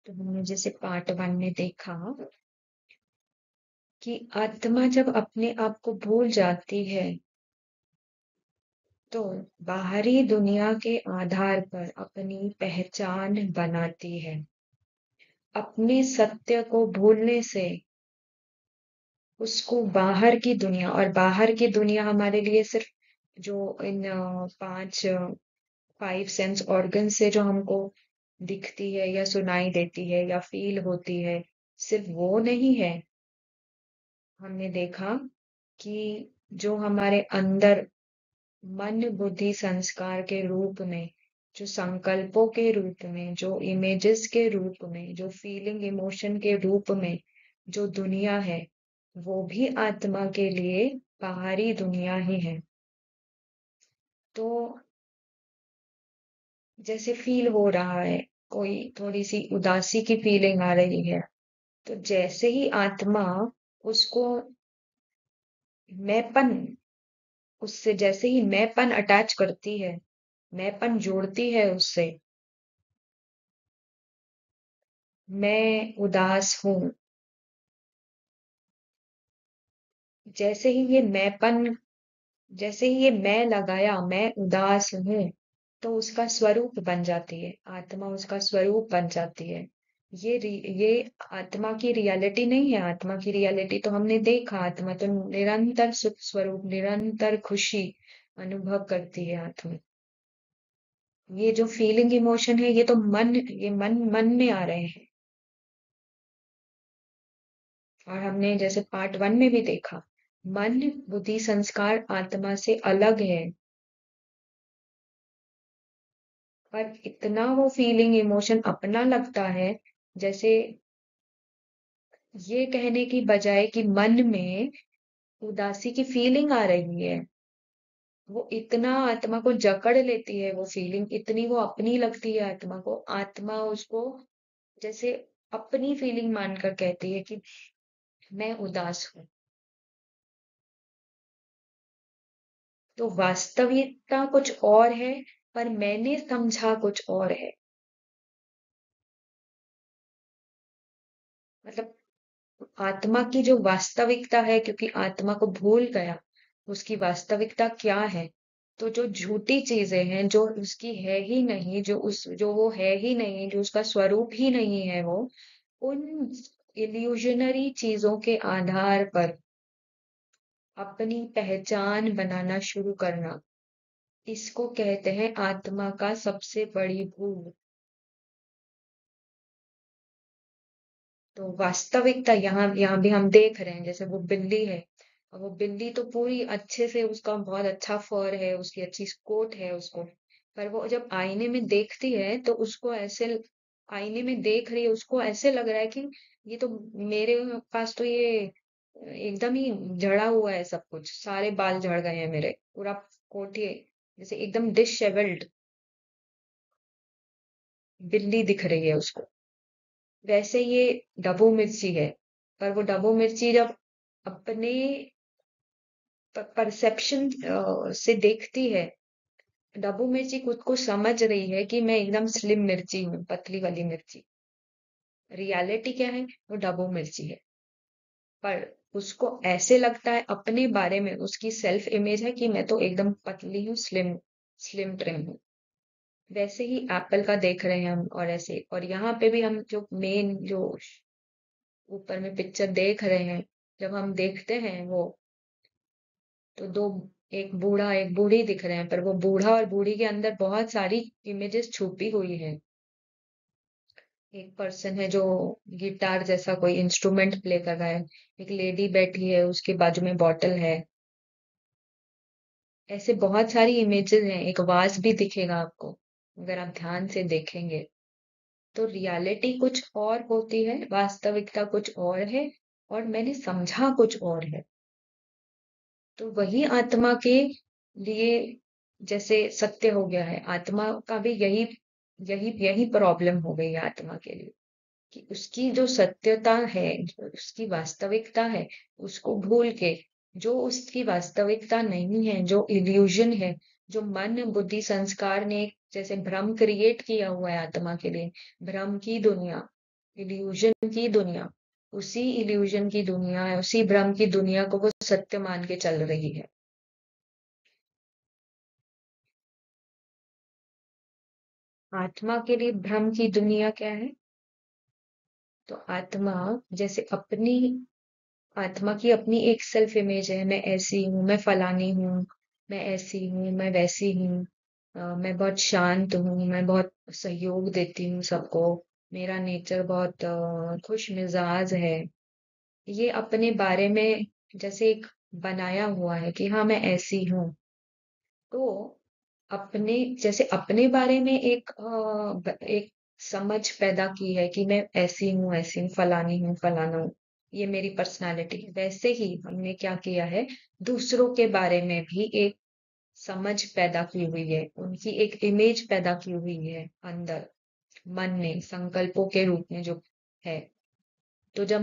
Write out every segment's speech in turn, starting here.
तो हमने जैसे पार्ट वन में देखा कि आत्मा जब अपने आप को भूल जाती है तो बाहरी दुनिया के आधार पर अपनी पहचान बनाती है। अपने सत्य को भूलने से उसको बाहर की दुनिया, और बाहर की दुनिया हमारे लिए सिर्फ जो इन पांच फाइव सेंस ऑर्गन से जो हमको दिखती है या सुनाई देती है या फील होती है, सिर्फ वो नहीं है। हमने देखा कि जो हमारे अंदर मन बुद्धि संस्कार के रूप में, जो संकल्पों के रूप में, जो इमेजेस के रूप में, जो फीलिंग इमोशन के रूप में जो दुनिया है, वो भी आत्मा के लिए बाहरी दुनिया ही है। तो जैसे फील हो रहा है, कोई थोड़ी सी उदासी की फीलिंग आ रही है, तो जैसे ही आत्मा उसको मैंपन, उससे जैसे ही मैंपन अटैच करती है, मैंपन जोड़ती है उससे, मैं उदास हूं, जैसे ही ये मैंपन, जैसे ही ये मैं लगाया, मैं उदास हूं, तो उसका स्वरूप बन जाती है आत्मा, उसका स्वरूप बन जाती है। ये आत्मा की रियलिटी नहीं है। आत्मा की रियलिटी तो हमने देखा, आत्मा तो निरंतर सुख स्वरूप, निरंतर खुशी अनुभव करती है आत्मा। ये जो फीलिंग इमोशन है, ये तो मन, ये मन मन में आ रहे हैं। और हमने जैसे पार्ट वन में भी देखा, मन बुद्धि संस्कार आत्मा से अलग है, पर इतना वो फीलिंग इमोशन अपना लगता है। जैसे ये कहने की बजाय कि मन में उदासी की फीलिंग आ रही है, वो इतना आत्मा को जकड़ लेती है, वो फीलिंग इतनी वो अपनी लगती है आत्मा को। आत्मा उसको जैसे अपनी फीलिंग मानकर कहती है कि मैं उदास हूं। तो वास्तविकता कुछ और है, पर मैंने समझा कुछ और है। मतलब आत्मा की जो वास्तविकता है, क्योंकि आत्मा को भूल गया उसकी वास्तविकता क्या है, तो जो झूठी चीजें हैं, जो उसकी है ही नहीं, जो वो है ही नहीं, जो उसका स्वरूप ही नहीं है, वो उन इल्यूजनरी चीजों के आधार पर अपनी पहचान बनाना शुरू करना, इसको कहते हैं आत्मा का सबसे बड़ी भूल। तो वास्तविकता यहाँ यहाँ भी हम देख रहे हैं, जैसे वो बिल्ली है, और वो बिल्ली तो पूरी अच्छे से, उसका बहुत अच्छा फर है, उसकी अच्छी कोट है उसको, पर वो जब आईने में देखती है तो उसको ऐसे, आईने में देख रही है, उसको ऐसे लग रहा है कि ये तो मेरे पास तो ये एकदम ही झड़ा हुआ है, सब कुछ, सारे बाल झड़ गए हैं मेरे, पूरा कोट ही जैसे एकदम डिशेवल्ड बिल्ली दिख रही है उसको। वैसे ये डबू मिर्ची है, पर वो डबू मिर्ची जब अपने परसेप्शन से देखती है, डबू मिर्ची खुद को समझ रही है कि मैं एकदम स्लिम मिर्ची हूँ, पतली वाली मिर्ची। रियलिटी क्या है? वो डबू मिर्ची है, पर उसको ऐसे लगता है अपने बारे में, उसकी सेल्फ इमेज है कि मैं तो एकदम पतली हूँ, स्लिम, स्लिम ट्रिम हूँ। वैसे ही एप्पल का देख रहे हैं हम, और ऐसे, और यहाँ पे भी हम जो मेन जो ऊपर में पिक्चर देख रहे हैं, जब हम देखते हैं वो, तो दो, एक बूढ़ा एक बूढ़ी दिख रहे हैं, पर वो बूढ़ा और बूढ़ी के अंदर बहुत सारी इमेजेस छुपी हुई है। एक पर्सन है जो गिटार जैसा कोई इंस्ट्रूमेंट प्ले कर रहा है, एक लेडी बैठी है, उसके बाजू में बॉटल है। ऐसे बहुत सारी इमेजेस हैं, एक वाज भी दिखेगा आपको अगर आप ध्यान से देखेंगे। तो रियलिटी कुछ और होती है, वास्तविकता कुछ और है, और मैंने समझा कुछ और है। तो वही आत्मा के लिए जैसे सत्य हो गया है, आत्मा का भी यही यही यही प्रॉब्लम हो गई है आत्मा के लिए, कि उसकी जो सत्यता है, जो उसकी वास्तविकता है, उसको भूल के, जो उसकी वास्तविकता नहीं है, जो इल्यूजन है, जो मन बुद्धि संस्कार ने एक जैसे भ्रम क्रिएट किया हुआ है आत्मा के लिए, भ्रम की दुनिया, इल्यूजन की दुनिया, उसी इल्यूजन की दुनिया है, उसी भ्रम की दुनिया को वो सत्य मान के चल रही है। आत्मा के लिए भ्रम की दुनिया क्या है? तो आत्मा जैसे अपनी आत्मा की अपनी एक सेल्फ इमेज है, मैं ऐसी हूँ, मैं फलानी हूँ, मैं ऐसी हूँ, मैं वैसी हूँ, मैं बहुत शांत हूँ, मैं बहुत सहयोग देती हूँ सबको, मेरा नेचर बहुत खुश मिजाज है। ये अपने बारे में जैसे एक बनाया हुआ है कि हाँ मैं ऐसी हूँ। तो अपने जैसे अपने बारे में एक समझ पैदा की है कि मैं ऐसी हूँ, फलानी हूँ, फलाना हूँ, ये मेरी पर्सनालिटी है। वैसे ही हमने क्या किया है, दूसरों के बारे में भी एक समझ पैदा की हुई है, उनकी एक इमेज पैदा की हुई है अंदर मन में संकल्पों के रूप में जो है। तो जब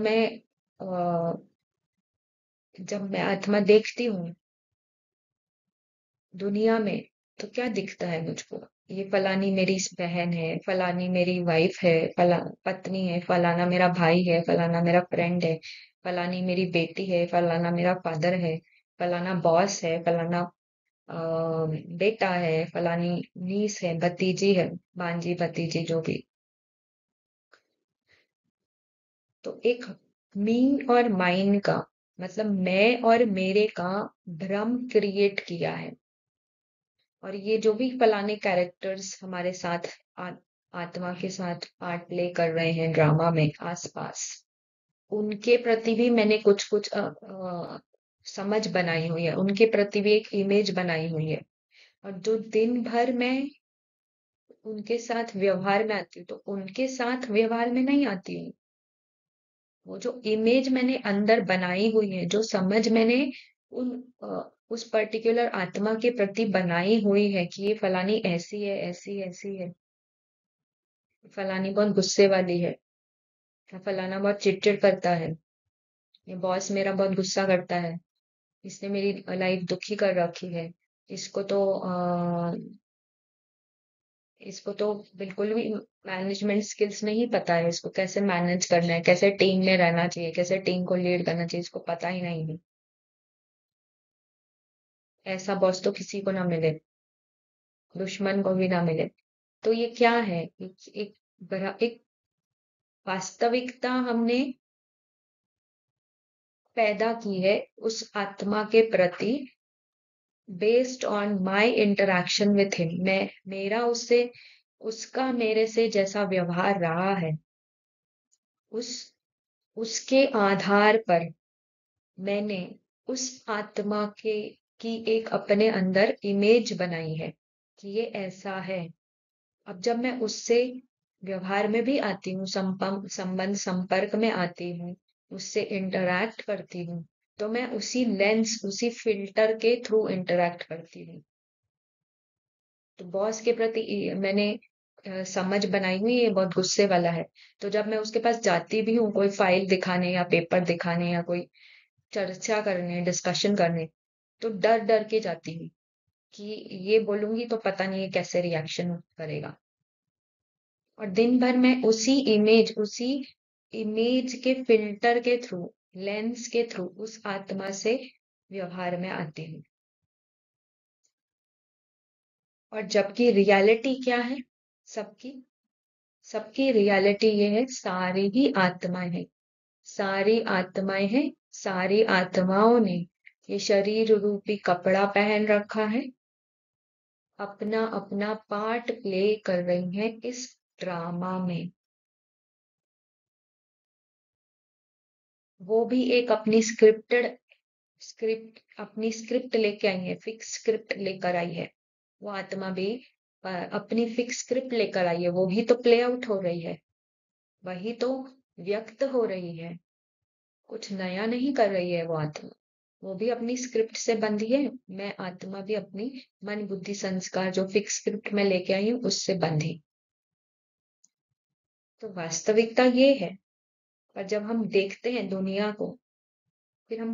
मैं आत्मा देखती हूँ दुनिया में, तो क्या दिखता है मुझको? ये फलानी मेरी बहन है, फलानी मेरी वाइफ है, पत्नी है, फलाना मेरा भाई है, फलाना मेरा फ्रेंड है, फलानी मेरी बेटी है, फलाना मेरा फादर है, फलाना बॉस है, फलाना बेटा है, फलानी नीस है, भतीजी है, भांजी भतीजी जो भी। तो एक मी और माइन का मतलब मैं और मेरे का भ्रम क्रिएट किया है। और ये जो भी फलाने कैरेक्टर्स हमारे साथ आ, आत्मा के साथ पार्ट प्ले कर रहे हैं ड्रामा में आसपास, उनके प्रति भी मैंने कुछ कुछ समझ बनाई हुई है, उनके प्रति भी एक इमेज बनाई हुई है। और जो दिन भर मैं उनके साथ व्यवहार में आती हूँ, तो उनके साथ व्यवहार में नहीं आती हूँ। वो जो इमेज मैंने अंदर बनाई हुई है, जो समझ मैंने उन उस पर्टिकुलर आत्मा के प्रति बनाई हुई है कि ये फलानी ऐसी है, ऐसी ऐसी है, फलानी बहुत गुस्से वाली है, या फलाना बहुत चिड़चिड़ करता है, ये बॉस मेरा बहुत गुस्सा करता है, इसने मेरी लाइफ दुखी कर रखी है, इसको तो इसको तो बिल्कुल भी मैनेजमेंट स्किल्स नहीं पता है, इसको कैसे मैनेज करना है, कैसे टीम में रहना चाहिए, कैसे टीम को लीड करना चाहिए, इसको पता ही नहीं है। ऐसा बॉस तो किसी को ना मिले, दुश्मन को भी ना मिले। तो ये क्या है? एक वास्तविकता हमने पैदा की है उस आत्मा के प्रति, based on my interaction with him. मैं मेरा उससे उसका मेरे से जैसा व्यवहार रहा है, उस उसके आधार पर मैंने उस आत्मा के की एक अपने अंदर इमेज बनाई है कि ये ऐसा है। अब जब मैं उससे व्यवहार में भी आती हूँ, संबंध संपर्क में आती हूँ, उससे इंटरैक्ट करती हूँ, तो मैं उसी लेंस उसी फिल्टर के थ्रू इंटरैक्ट करती हूँ। तो बॉस के प्रति मैंने समझ बनाई हुई है, बहुत गुस्से वाला है। तो जब मैं उसके पास जाती भी हूँ कोई फाइल दिखाने या पेपर दिखाने या कोई चर्चा करने, डिस्कशन करने, तो डर डर के जाती हूँ कि ये बोलूंगी तो पता नहीं है कैसे रिएक्शन करेगा। और दिन भर मैं उसी इमेज के फिल्टर के थ्रू, लेंस के थ्रू उस आत्मा से व्यवहार में आती हूँ। और जबकि रियलिटी क्या है सबकी? सबकी रियलिटी ये है, सारी ही आत्माएं हैं, सारी आत्माएं हैं, सारी आत्माओं ने ये शरीर रूपी कपड़ा पहन रखा है, अपना अपना पार्ट प्ले कर रही हैं इस ड्रामा में। वो भी एक अपनी स्क्रिप्ट लेके आई है, फिक्स स्क्रिप्ट लेकर आई है। वो आत्मा भी अपनी फिक्स स्क्रिप्ट लेकर आई है, वो भी तो प्ले आउट हो रही है, वही तो व्यक्त हो रही है, कुछ नया नहीं कर रही है वो आत्मा। वो भी अपनी स्क्रिप्ट से बंधी है, मैं आत्मा भी अपनी मन बुद्धि संस्कार जो फिक्स स्क्रिप्ट में लेके आई हूँ उससे बंधी। तो वास्तविकता ये है। पर जब हम देखते हैं दुनिया को, फिर हम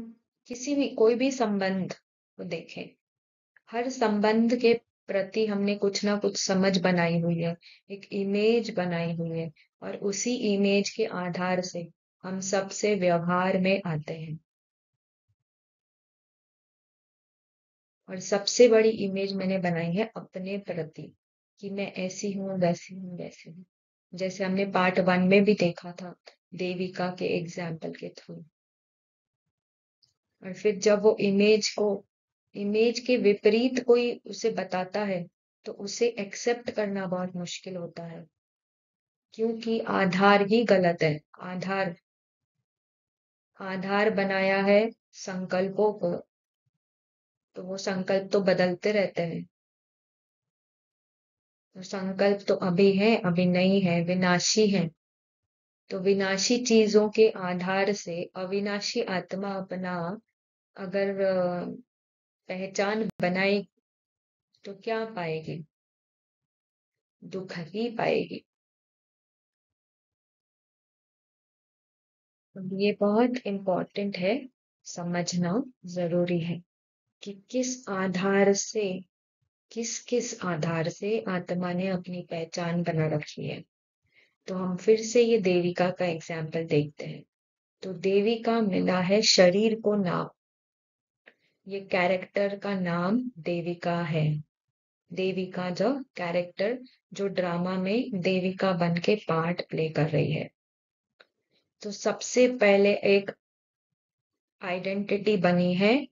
किसी भी कोई भी संबंध को देखें, हर संबंध के प्रति हमने कुछ ना कुछ समझ बनाई हुई है, एक इमेज बनाई हुई है। और उसी इमेज के आधार से हम सबसे व्यवहार में आते हैं। और सबसे बड़ी इमेज मैंने बनाई है अपने प्रति, कि मैं ऐसी हूँ, वैसी हूँ, वैसी हूँ। जैसे हमने पार्ट 1 में भी देखा था, देविका के एग्जाम्पल के थ्रू। और फिर जब वो इमेज के विपरीत कोई उसे बताता है, तो उसे एक्सेप्ट करना बहुत मुश्किल होता है, क्योंकि आधार ही गलत है। आधार आधार बनाया है संकल्पों को, तो वो संकल्प तो बदलते रहते हैं। तो संकल्प तो अभी है, अभी नहीं है, विनाशी है। तो विनाशी चीजों के आधार से अविनाशी आत्मा अपना अगर पहचान बनाए, तो क्या पाएगी? दुख ही पाएगी। ये बहुत इम्पोर्टेंट है, समझना जरूरी है कि किस किस आधार से आत्मा ने अपनी पहचान बना रखी है। तो हम फिर से ये देविका का एग्जाम्पल देखते हैं। तो देविका मिला है शरीर को नाम, ये कैरेक्टर का नाम देविका है। देविका जो कैरेक्टर, जो ड्रामा में देविका बन के पार्ट प्ले कर रही है। तो सबसे पहले एक आइडेंटिटी बनी है,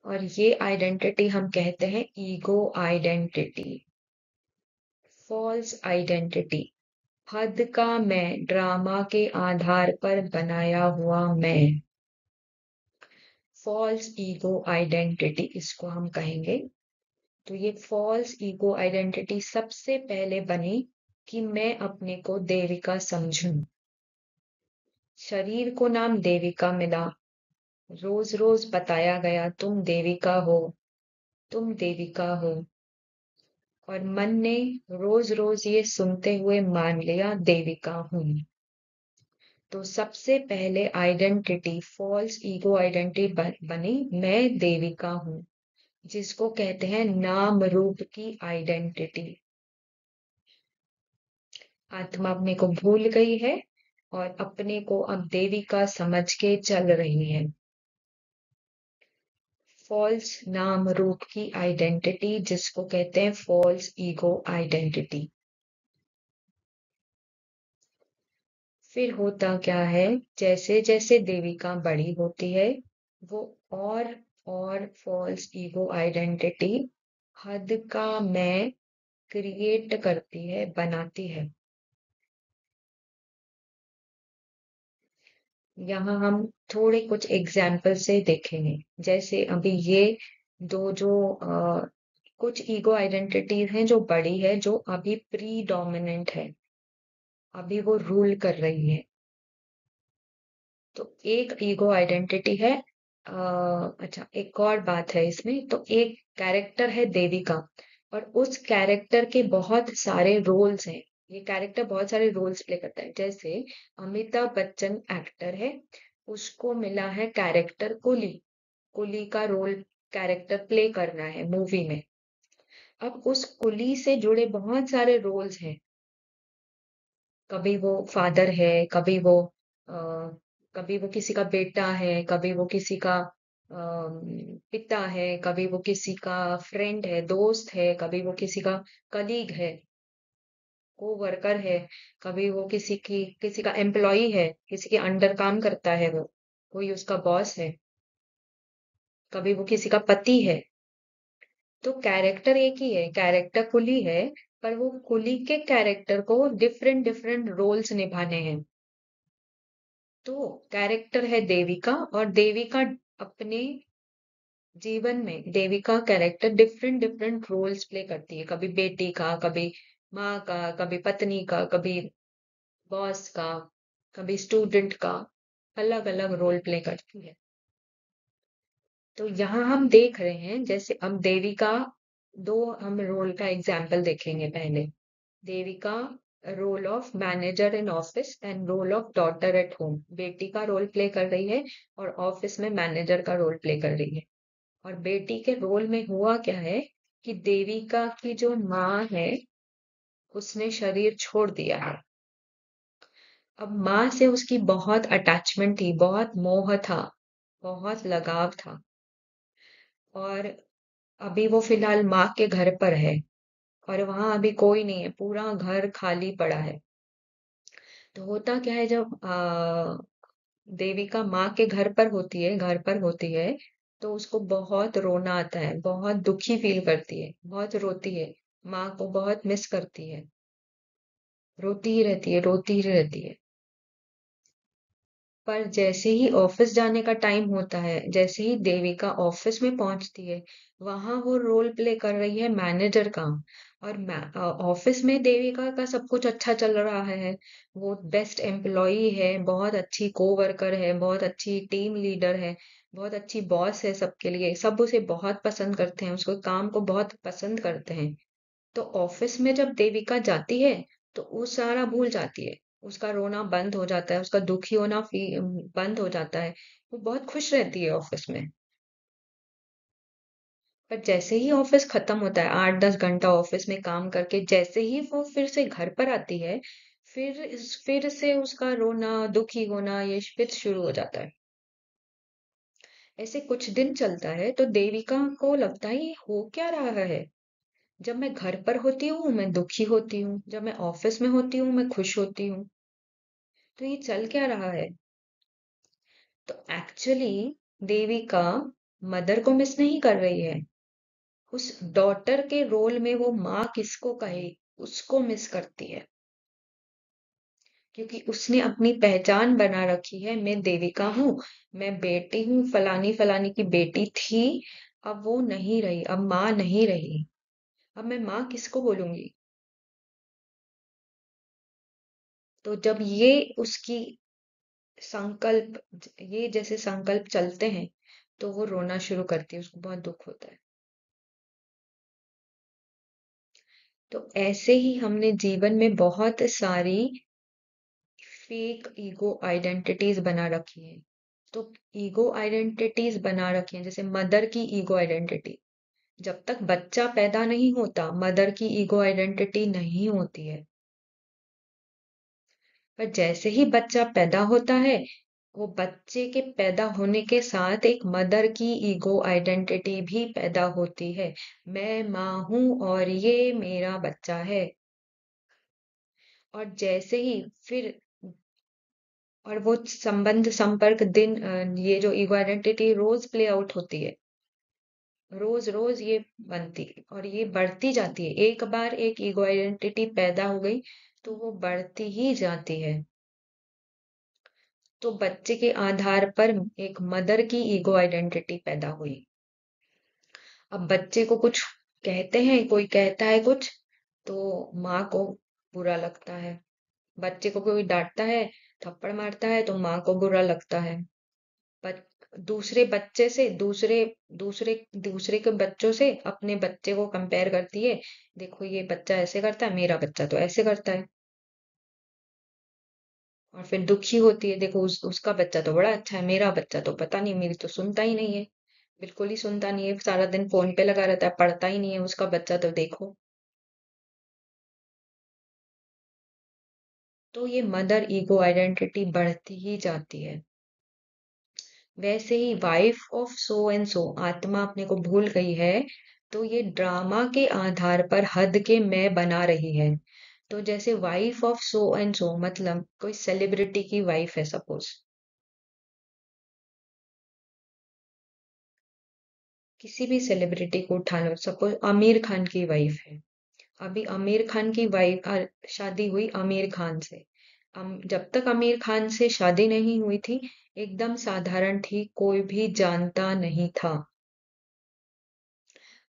और ये आइडेंटिटी हम कहते हैं ईगो आइडेंटिटी, फॉल्स आइडेंटिटी। हद का मैं, ड्रामा के आधार पर बनाया हुआ मैं, फॉल्स ईगो आइडेंटिटी इसको हम कहेंगे। तो ये फॉल्स ईगो आइडेंटिटी सबसे पहले बनी कि मैं अपने को देविका समझूं। शरीर को नाम देविका मिला, रोज रोज बताया गया तुम देविका हो, तुम देविका हो। और मन ने रोज रोज ये सुनते हुए मान लिया देविका हूं। तो सबसे पहले आइडेंटिटी, फॉल्स ईगो आइडेंटिटी बनी मैं देविका हूं, जिसको कहते हैं नाम रूप की आइडेंटिटी। आत्मा अपने को भूल गई है और अपने को अब देविका समझ के चल रही है। फॉल्स नाम रूप की आइडेंटिटी, जिसको कहते हैं फॉल्स ईगो आइडेंटिटी। फिर होता क्या है, जैसे जैसे देविका बड़ी होती है, वो और फॉल्स ईगो आइडेंटिटी, हद का मैं क्रिएट करती है, बनाती है। यहाँ हम थोड़े कुछ एग्जाम्पल से देखेंगे। जैसे अभी ये दो जो कुछ ईगो आइडेंटिटीज हैं जो बड़ी है, जो अभी प्री डोमिनेंट है, अभी वो रूल कर रही है। तो एक ईगो आइडेंटिटी है। अच्छा, एक और बात है इसमें, तो एक कैरेक्टर है देविका, और उस कैरेक्टर के बहुत सारे रोल्स हैं। ये कैरेक्टर बहुत सारे रोल्स प्ले करता है। जैसे अमिताभ बच्चन एक्टर है, उसको मिला है कैरेक्टर कुली। कुली का रोल कैरेक्टर प्ले करना है मूवी में। अब उस कुली से जुड़े बहुत सारे रोल्स हैं। कभी वो फादर है, अ, कभी वो किसी का बेटा है, कभी वो किसी का पिता है, कभी वो किसी का फ्रेंड है, दोस्त है, कभी वो किसी का कलीग है, को वर्कर है, कभी वो किसी का एम्प्लॉई है, किसी के अंडर काम करता है, वो कोई उसका बॉस है, कभी वो किसी का पति है। तो कैरेक्टर एक ही है, कैरेक्टर कुली है, पर वो कुली के कैरेक्टर को डिफरेंट डिफरेंट रोल्स निभाने हैं। तो कैरेक्टर है देविका, और देविका अपने जीवन में, Devika character different different roles play करती है। कभी बेटी का, कभी माँ का, कभी पत्नी का, कभी बॉस का, कभी स्टूडेंट का, अलग अलग रोल प्ले करती है। तो यहाँ हम देख रहे हैं, जैसे अब देविका, दो हम रोल का एग्जाम्पल देखेंगे पहले। Devika role of manager in office and role of daughter at home, बेटी का रोल प्ले कर रही है और ऑफिस में मैनेजर का रोल प्ले कर रही है। और बेटी के रोल में हुआ क्या है कि देविका की जो माँ है, उसने शरीर छोड़ दिया है। अब माँ से उसकी बहुत अटैचमेंट थी, बहुत मोह था, बहुत लगाव था। और अभी वो फिलहाल माँ के घर पर है और वहां अभी कोई नहीं है, पूरा घर खाली पड़ा है। तो होता क्या है, जब देविका माँ के घर पर होती है, तो उसको बहुत रोना आता है, बहुत दुखी फील करती है, बहुत रोती है, माँ को बहुत मिस करती है, रोती ही रहती है, रोती ही रहती है। पर जैसे ही ऑफिस जाने का टाइम होता है, जैसे ही देविका ऑफिस में पहुंचती है, वहां वो रोल प्ले कर रही है मैनेजर का। और ऑफिस में देविका का सब कुछ अच्छा चल रहा है, वो बेस्ट एम्प्लॉई है, बहुत अच्छी कोवर्कर है, बहुत अच्छी टीम लीडर है, बहुत अच्छी बॉस है, सबके लिए सब उसे बहुत पसंद करते हैं, उसको काम को बहुत पसंद करते हैं। तो ऑफिस में जब देविका जाती है, तो वो सारा भूल जाती है, उसका रोना बंद हो जाता है, उसका दुखी होना बंद हो जाता है, वो बहुत खुश रहती है ऑफिस में। पर जैसे ही ऑफिस खत्म होता है, 8-10 घंटा ऑफिस में काम करके जैसे ही वो फिर से घर पर आती है, फिर से उसका रोना, दुखी होना ये फिर शुरू हो जाता है। ऐसे कुछ दिन चलता है, तो देविका को लगता है ये हो क्या रहा है। जब मैं घर पर होती हूँ मैं दुखी होती हूँ, जब मैं ऑफिस में होती हूँ मैं खुश होती हूँ। तो ये चल क्या रहा है। तो एक्चुअली देविका मदर को मिस नहीं कर रही है, उस डॉटर के रोल में वो माँ किसको कहे, उसको मिस करती है। क्योंकि उसने अपनी पहचान बना रखी है, मैं देविका हूँ, मैं बेटी हूँ, फलानी फलानी की बेटी थी। अब वो नहीं रही, अब माँ नहीं रही, अब मैं माँ किसको बोलूंगी। तो जब ये उसकी संकल्प ये जैसे संकल्प चलते हैं, तो वो रोना शुरू करती है, उसको बहुत दुख होता है। तो ऐसे ही हमने जीवन में बहुत सारी फेक ईगो आइडेंटिटीज बना रखी है। तो ईगो आइडेंटिटीज बना रखी हैं, जैसे मदर की ईगो आइडेंटिटी। जब तक बच्चा पैदा नहीं होता, मदर की ईगो आइडेंटिटी नहीं होती है। पर जैसे ही बच्चा पैदा होता है, वो बच्चे के पैदा होने के साथ एक मदर की ईगो आइडेंटिटी भी पैदा होती है। मैं माँ हूं और ये मेरा बच्चा है। और जैसे ही फिर और वो संबंध संपर्क ये जो ईगो आइडेंटिटी रोज प्ले आउट होती है, रोज रोज ये बनती और ये बढ़ती जाती है। एक बार एक ईगो आइडेंटिटी पैदा हो गई, तो वो बढ़ती ही जाती है। तो बच्चे के आधार पर एक मदर की ईगो आइडेंटिटी पैदा हुई। अब बच्चे को कुछ कहते हैं, कोई कहता है कुछ, तो माँ को बुरा लगता है। बच्चे को कोई डांटता है, थप्पड़ मारता है, तो माँ को बुरा लगता है। बच, दूसरे बच्चे से दूसरे दूसरे के बच्चों से अपने बच्चे को कंपेयर करती है, देखो ये बच्चा ऐसे करता है, मेरा बच्चा तो ऐसे करता है। और फिर दुखी होती है, देखो उसका बच्चा तो बड़ा अच्छा है, मेरा बच्चा तो पता नहीं, मेरी तो सुनता ही नहीं है, बिल्कुल ही सुनता नहीं है, सारा दिन फोन पे लगा रहता है, पढ़ता ही नहीं है, उसका बच्चा तो देखो। तो ये मदर ईगो आइडेंटिटी बढ़ती ही जाती है। वैसे ही wife of so and so, आत्मा अपने को भूल गई है, तो ये ड्रामा के आधार पर हद के मैं बना रही है। तो जैसे वाइफ ऑफ सो एंड सो मतलब कोई सेलिब्रिटी की वाइफ है सपोज, किसी भी सेलिब्रिटी को उठा लो, सपोज आमिर खान की वाइफ है। अभी आमिर खान की वाइफ शादी हुई आमिर खान से। जब तक आमिर खान से शादी नहीं हुई थी, एकदम साधारण थी, कोई भी जानता नहीं था।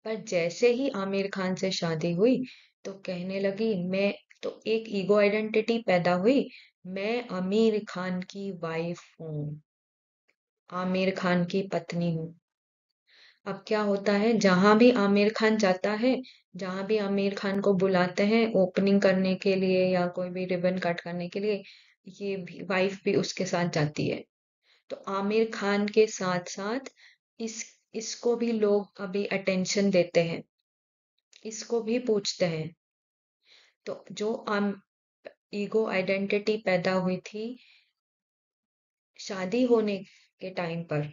पर जैसे ही आमिर खान से शादी हुई, तो कहने लगी मैं, तो एक ईगो आइडेंटिटी पैदा हुई, मैं आमिर खान की वाइफ हूँ, आमिर खान की पत्नी हूँ। अब क्या होता है, जहां भी आमिर खान जाता है, जहां भी आमिर खान को बुलाते हैं ओपनिंग करने के लिए या कोई भी रिबन कट करने के लिए, ये भी वाइफ भी उसके साथ जाती है। तो आमिर खान के साथ साथ इस इसको भी लोग अभी अटेंशन देते हैं, इसको भी पूछते हैं। तो जो ईगो आइडेंटिटी पैदा हुई थी शादी होने के टाइम पर।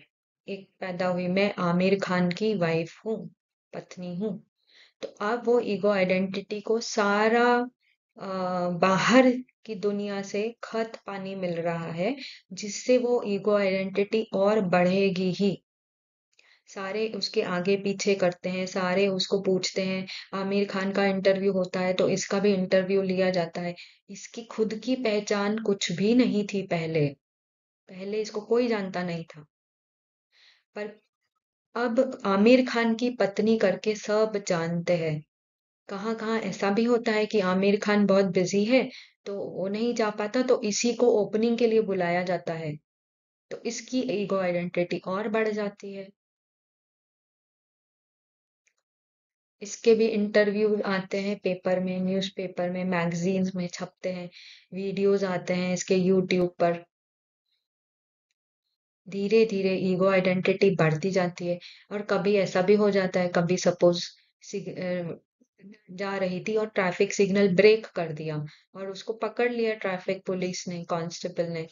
एक पैदा हुई, मैं आमिर खान की वाइफ हूँ, पत्नी हूँ। तो अब वो ईगो आइडेंटिटी को सारा बाहर की दुनिया से खत पानी मिल रहा है, जिससे वो ईगो आइडेंटिटी और बढ़ेगी ही। सारे उसके आगे पीछे करते हैं, सारे उसको पूछते हैं। आमिर खान का इंटरव्यू होता है तो इसका भी इंटरव्यू लिया जाता है। इसकी खुद की पहचान कुछ भी नहीं थी पहले। पहले इसको कोई जानता नहीं था। पर अब आमिर खान की पत्नी करके सब जानते हैं। कहाँ कहाँ ऐसा भी होता है कि आमिर खान बहुत बिजी है, तो वो नहीं जा पाता, तो इसी को ओपनिंग के लिए बुलाया जाता है। तो इसकी ईगो आइडेंटिटी और बढ़ जाती है। इसके भी इंटरव्यू आते हैं पेपर में, न्यूज़पेपर में, मैगजीन्स में छपते हैं। वीडियोस आते हैं इसके यूट्यूब पर। धीरे धीरे ईगो आइडेंटिटी बढ़ती जाती है। और कभी ऐसा भी हो जाता है, कभी सपोज जा रही थी और ट्रैफिक सिग्नल ब्रेक कर दिया और उसको पकड़ लिया ट्रैफिक पुलिस ने, कांस्टेबल ने।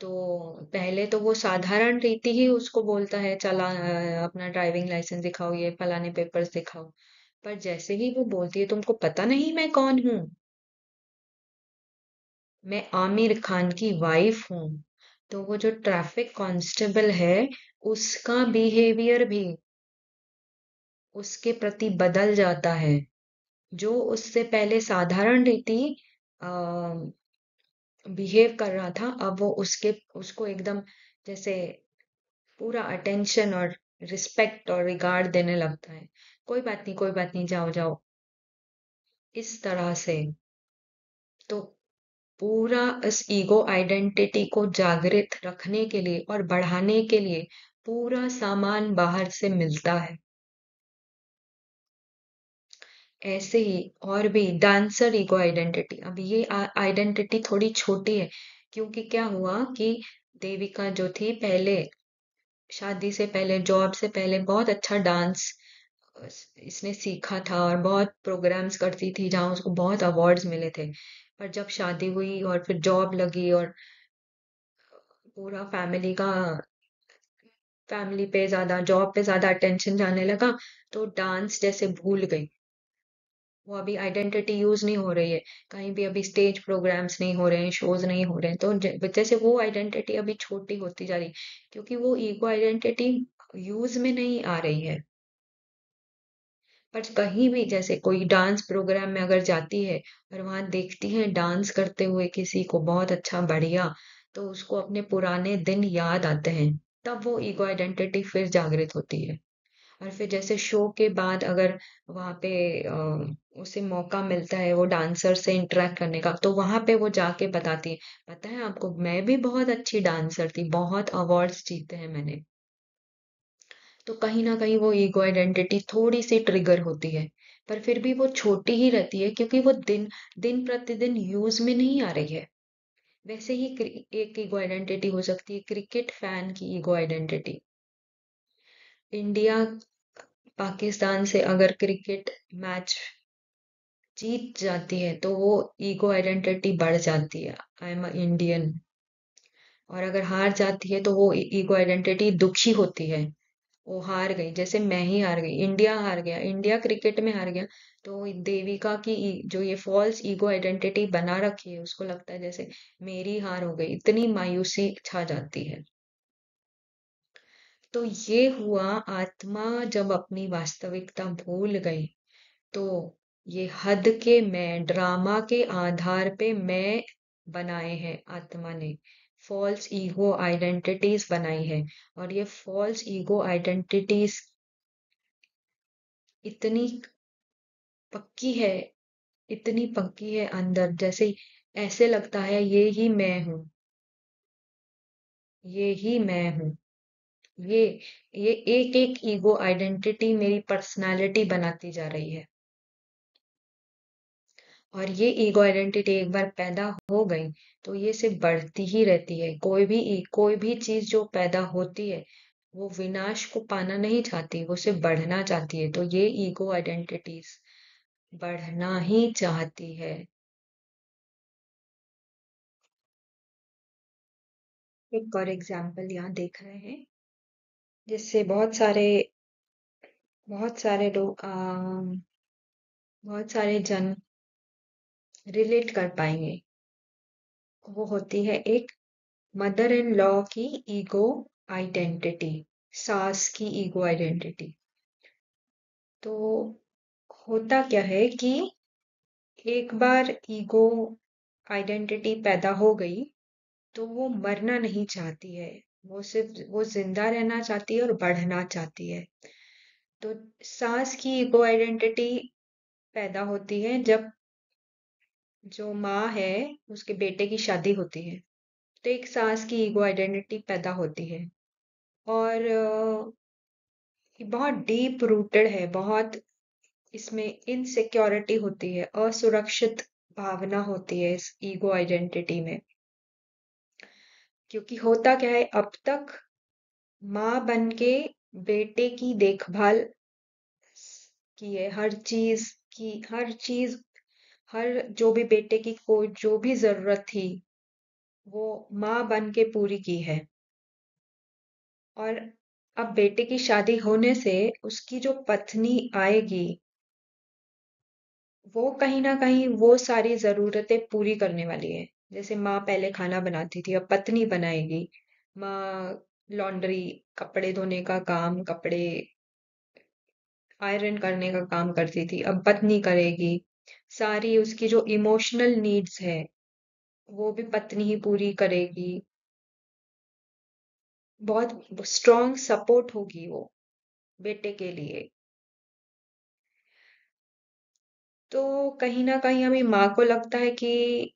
तो पहले तो वो साधारण रीति ही उसको बोलता है, चला अपना ड्राइविंग लाइसेंस दिखाओ, ये फलाने पेपर्स दिखाओ। पर जैसे ही वो बोलती है, तुमको पता नहीं मैं कौन हूँ, मैं आमिर खान की वाइफ हूँ, तो वो जो ट्रैफिक कांस्टेबल है, उसका बिहेवियर भी उसके प्रति बदल जाता है। जो उससे पहले साधारण रीति बिहेव कर रहा था, अब वो उसको एकदम जैसे पूरा अटेंशन और रिस्पेक्ट और रिगार्ड देने लगता है। कोई बात नहीं, कोई बात नहीं, जाओ जाओ, इस तरह से। तो पूरा इस ईगो आइडेंटिटी को जागृत रखने के लिए और बढ़ाने के लिए पूरा सामान बाहर से मिलता है। ऐसे ही और भी डांसर ईगो आइडेंटिटी। अब ये आइडेंटिटी थोड़ी छोटी है, क्योंकि क्या हुआ कि देविका जो थी पहले, शादी से पहले, जॉब से पहले बहुत अच्छा डांस इसने सीखा था और बहुत प्रोग्राम्स करती थी जहाँ उसको बहुत अवार्ड्स मिले थे। पर जब शादी हुई और फिर जॉब लगी और पूरा फैमिली पे ज्यादा, जॉब पे ज्यादा अटेंशन जाने लगा, तो डांस जैसे भूल गई। वो अभी आइडेंटिटी यूज नहीं हो रही है, कहीं भी अभी स्टेज प्रोग्राम्स नहीं हो रहे हैं, शोज नहीं हो रहे हैं, तो जैसे वो आइडेंटिटी अभी छोटी होती जा रही है, क्योंकि वो ईगो आइडेंटिटी यूज में नहीं आ रही है। पर कहीं भी जैसे कोई डांस प्रोग्राम में अगर जाती है और वहां देखती है डांस करते हुए किसी को बहुत अच्छा, बढ़िया, तो उसको अपने पुराने दिन याद आते हैं। तब वो ईगो आइडेंटिटी फिर जागृत होती है। और फिर जैसे शो के बाद अगर वहां पे उसे मौका मिलता है वो डांसर से इंटरेक्ट करने का, तो वहां पे वो जाके बताती है, पता है आपको, मैं भी बहुत अच्छी डांसर थी, बहुत अवार्ड्स जीते हैं मैंने। तो कहीं ना कहीं वो ईगो आइडेंटिटी थोड़ी सी ट्रिगर होती है। पर फिर भी वो छोटी ही रहती है, क्योंकि वो दिन दिन प्रतिदिन यूज में नहीं आ रही है। वैसे ही एक ईगो आइडेंटिटी हो सकती है क्रिकेट फैन की ईगो आइडेंटिटी। इंडिया पाकिस्तान से अगर क्रिकेट मैच जीत जाती है, तो वो ईगो आइडेंटिटी बढ़ जाती है, आई एम इंडियन। और अगर हार जाती है, तो वो ईगो आइडेंटिटी दुखी होती है। वो हार गई, जैसे मैं ही हार गई, इंडिया हार गया, इंडिया क्रिकेट में हार गया, तो देविका की जो ये फॉल्स ईगो आइडेंटिटी बना रखी है, उसको लगता है जैसे मेरी हार हो गई, इतनी मायूसी छा जाती है। तो ये हुआ, आत्मा जब अपनी वास्तविकता भूल गई, तो ये हद के मैं, ड्रामा के आधार पे मैं बनाए हैं आत्मा ने, फॉल्स ईगो आइडेंटिटीज बनाई है। और ये फॉल्स ईगो आइडेंटिटीज इतनी पक्की है, इतनी पक्की है अंदर, जैसे ऐसे लगता है ये ही मैं हूँ, ये ही मैं हूँ। ये ये एक एक ईगो आइडेंटिटी मेरी पर्सनालिटी बनाती जा रही है। और ये ईगो आइडेंटिटी एक बार पैदा हो गई, तो ये सिर्फ बढ़ती ही रहती है। कोई भी चीज जो पैदा होती है, वो विनाश को पाना नहीं चाहती, वो सिर्फ बढ़ना चाहती है। तो ये ईगो आइडेंटिटीज बढ़ना ही चाहती है। एक और एग्जाम्पल यहाँ देख रहे हैं, जिससे बहुत सारे लोग बहुत सारे जन रिलेट कर पाएंगे। वो होती है एक मदर इन लॉ की ईगो आइडेंटिटी, सास की ईगो आइडेंटिटी। तो होता क्या है कि एक बार ईगो आइडेंटिटी पैदा हो गई तो वो मरना नहीं चाहती है। वो जिंदा रहना चाहती है और बढ़ना चाहती है। तो सास की ईगो आइडेंटिटी पैदा होती है जब जो माँ है उसके बेटे की शादी होती है। तो एक सास की ईगो आइडेंटिटी पैदा होती है। और ये बहुत डीप रूटेड है, बहुत इसमें इनसिक्योरिटी होती है, असुरक्षित भावना होती है इस ईगो आइडेंटिटी में। क्योंकि होता क्या है, अब तक माँ बन के बेटे की देखभाल की है, हर जो भी बेटे की कोई जो भी जरूरत थी वो माँ बन के पूरी की है। और अब बेटे की शादी होने से उसकी जो पत्नी आएगी वो कहीं ना कहीं वो सारी जरूरतें पूरी करने वाली है। जैसे माँ पहले खाना बनाती थी, अब पत्नी बनाएगी। माँ लॉन्ड्री, कपड़े धोने का काम, कपड़े आयरन करने का काम करती थी, अब पत्नी करेगी। सारी उसकी जो इमोशनल नीड्स है वो भी पत्नी ही पूरी करेगी। बहुत स्ट्रॉन्ग सपोर्ट होगी वो बेटे के लिए। तो कहीं ना कहीं हमें माँ को लगता है कि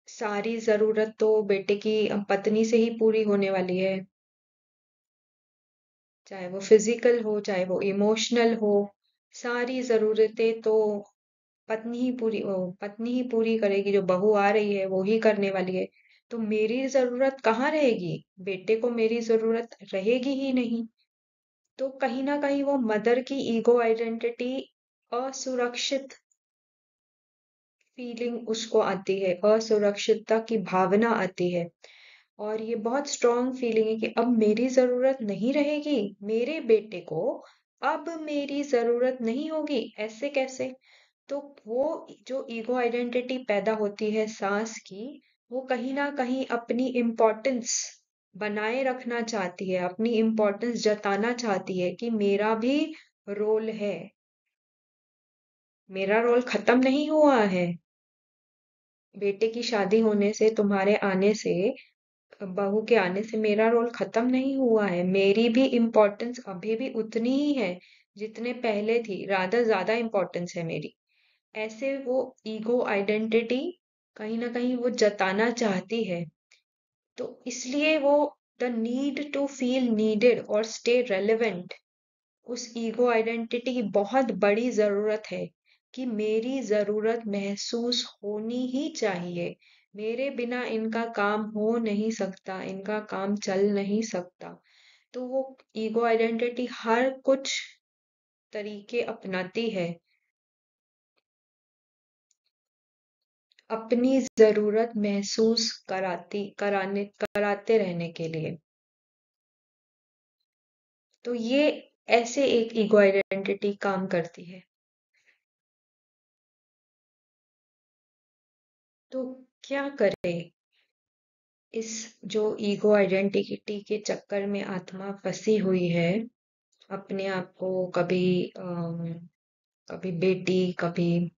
सारी जरूरत तो बेटे की पत्नी से ही पूरी होने वाली है, चाहे वो फिजिकल हो चाहे वो इमोशनल हो। सारी जरूरतें तो पत्नी ही पूरी करेगी, जो बहू आ रही है वो ही करने वाली है। तो मेरी जरूरत कहाँ रहेगी, बेटे को मेरी जरूरत रहेगी ही नहीं। तो कहीं ना कहीं वो मदर की ईगो आइडेंटिटी असुरक्षित फीलिंग उसको आती है, असुरक्षितता की भावना आती है। और ये बहुत स्ट्रॉन्ग फीलिंग है कि अब मेरी जरूरत नहीं रहेगी, मेरे बेटे को अब मेरी जरूरत नहीं होगी, ऐसे कैसे। तो वो जो ईगो आइडेंटिटी पैदा होती है सास की, वो कहीं ना कहीं अपनी इम्पोर्टेंस बनाए रखना चाहती है, अपनी इम्पोर्टेंस जताना चाहती है कि मेरा भी रोल है, मेरा रोल खत्म नहीं हुआ है। बेटे की शादी होने से, तुम्हारे आने से, बहू के आने से मेरा रोल खत्म नहीं हुआ है। मेरी भी इम्पोर्टेंस अभी भी उतनी ही है जितने पहले थी, रादर ज्यादा इम्पोर्टेंस है मेरी। ऐसे वो ईगो आइडेंटिटी कहीं ना कहीं वो जताना चाहती है। तो इसलिए वो the need to feel needed और स्टे रेलेवेंट, उस ईगो आइडेंटिटी की बहुत बड़ी जरूरत है कि मेरी जरूरत महसूस होनी ही चाहिए। मेरे बिना इनका काम हो नहीं सकता, इनका काम चल नहीं सकता। तो वो ईगो आइडेंटिटी हर कुछ तरीके अपनाती है अपनी जरूरत महसूस कराते रहने के लिए। तो ये ऐसे एक ईगो आइडेंटिटी काम करती है। तो क्या करे इस जो ईगो आइडेंटिटी के चक्कर में आत्मा फंसी हुई है, अपने आप को कभी कभी बेटी, कभी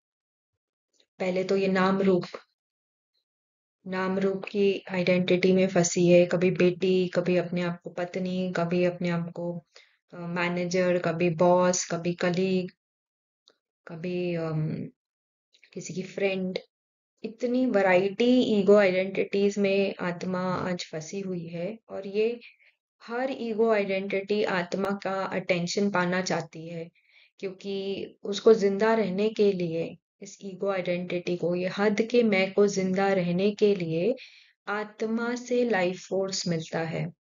पहले तो ये नाम रूप की आइडेंटिटी में फंसी है, कभी बेटी, कभी अपने आप को पत्नी, कभी अपने आप को मैनेजर, कभी बॉस, कभी कलीग, कभी किसी की फ्रेंड। इतनी वैरायटी ईगो आइडेंटिटीज में आत्मा आज फंसी हुई है। और ये हर ईगो आइडेंटिटी आत्मा का अटेंशन पाना चाहती है, क्योंकि उसको जिंदा रहने के लिए, इस ईगो आइडेंटिटी को, ये हद के मैं को जिंदा रहने के लिए आत्मा से लाइफ फोर्स मिलता है,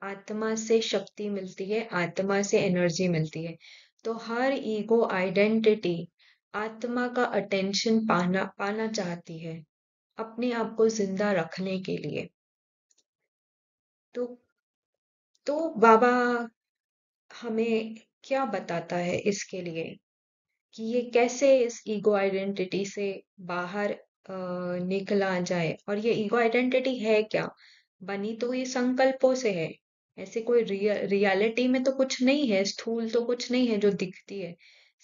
आत्मा से शक्ति मिलती है, आत्मा से एनर्जी मिलती है। तो हर ईगो आइडेंटिटी आत्मा का अटेंशन पाना पाना चाहती है अपने आप को जिंदा रखने के लिए। तो बाबा हमें क्या बताता है इसके लिए कि ये कैसे इस ईगो आइडेंटिटी से बाहर निकला जाए। और ये ईगो आइडेंटिटी है क्या? बनी तो ये संकल्पों से है। ऐसे कोई रियलिटी में तो कुछ नहीं है, स्थूल तो कुछ नहीं है जो दिखती है।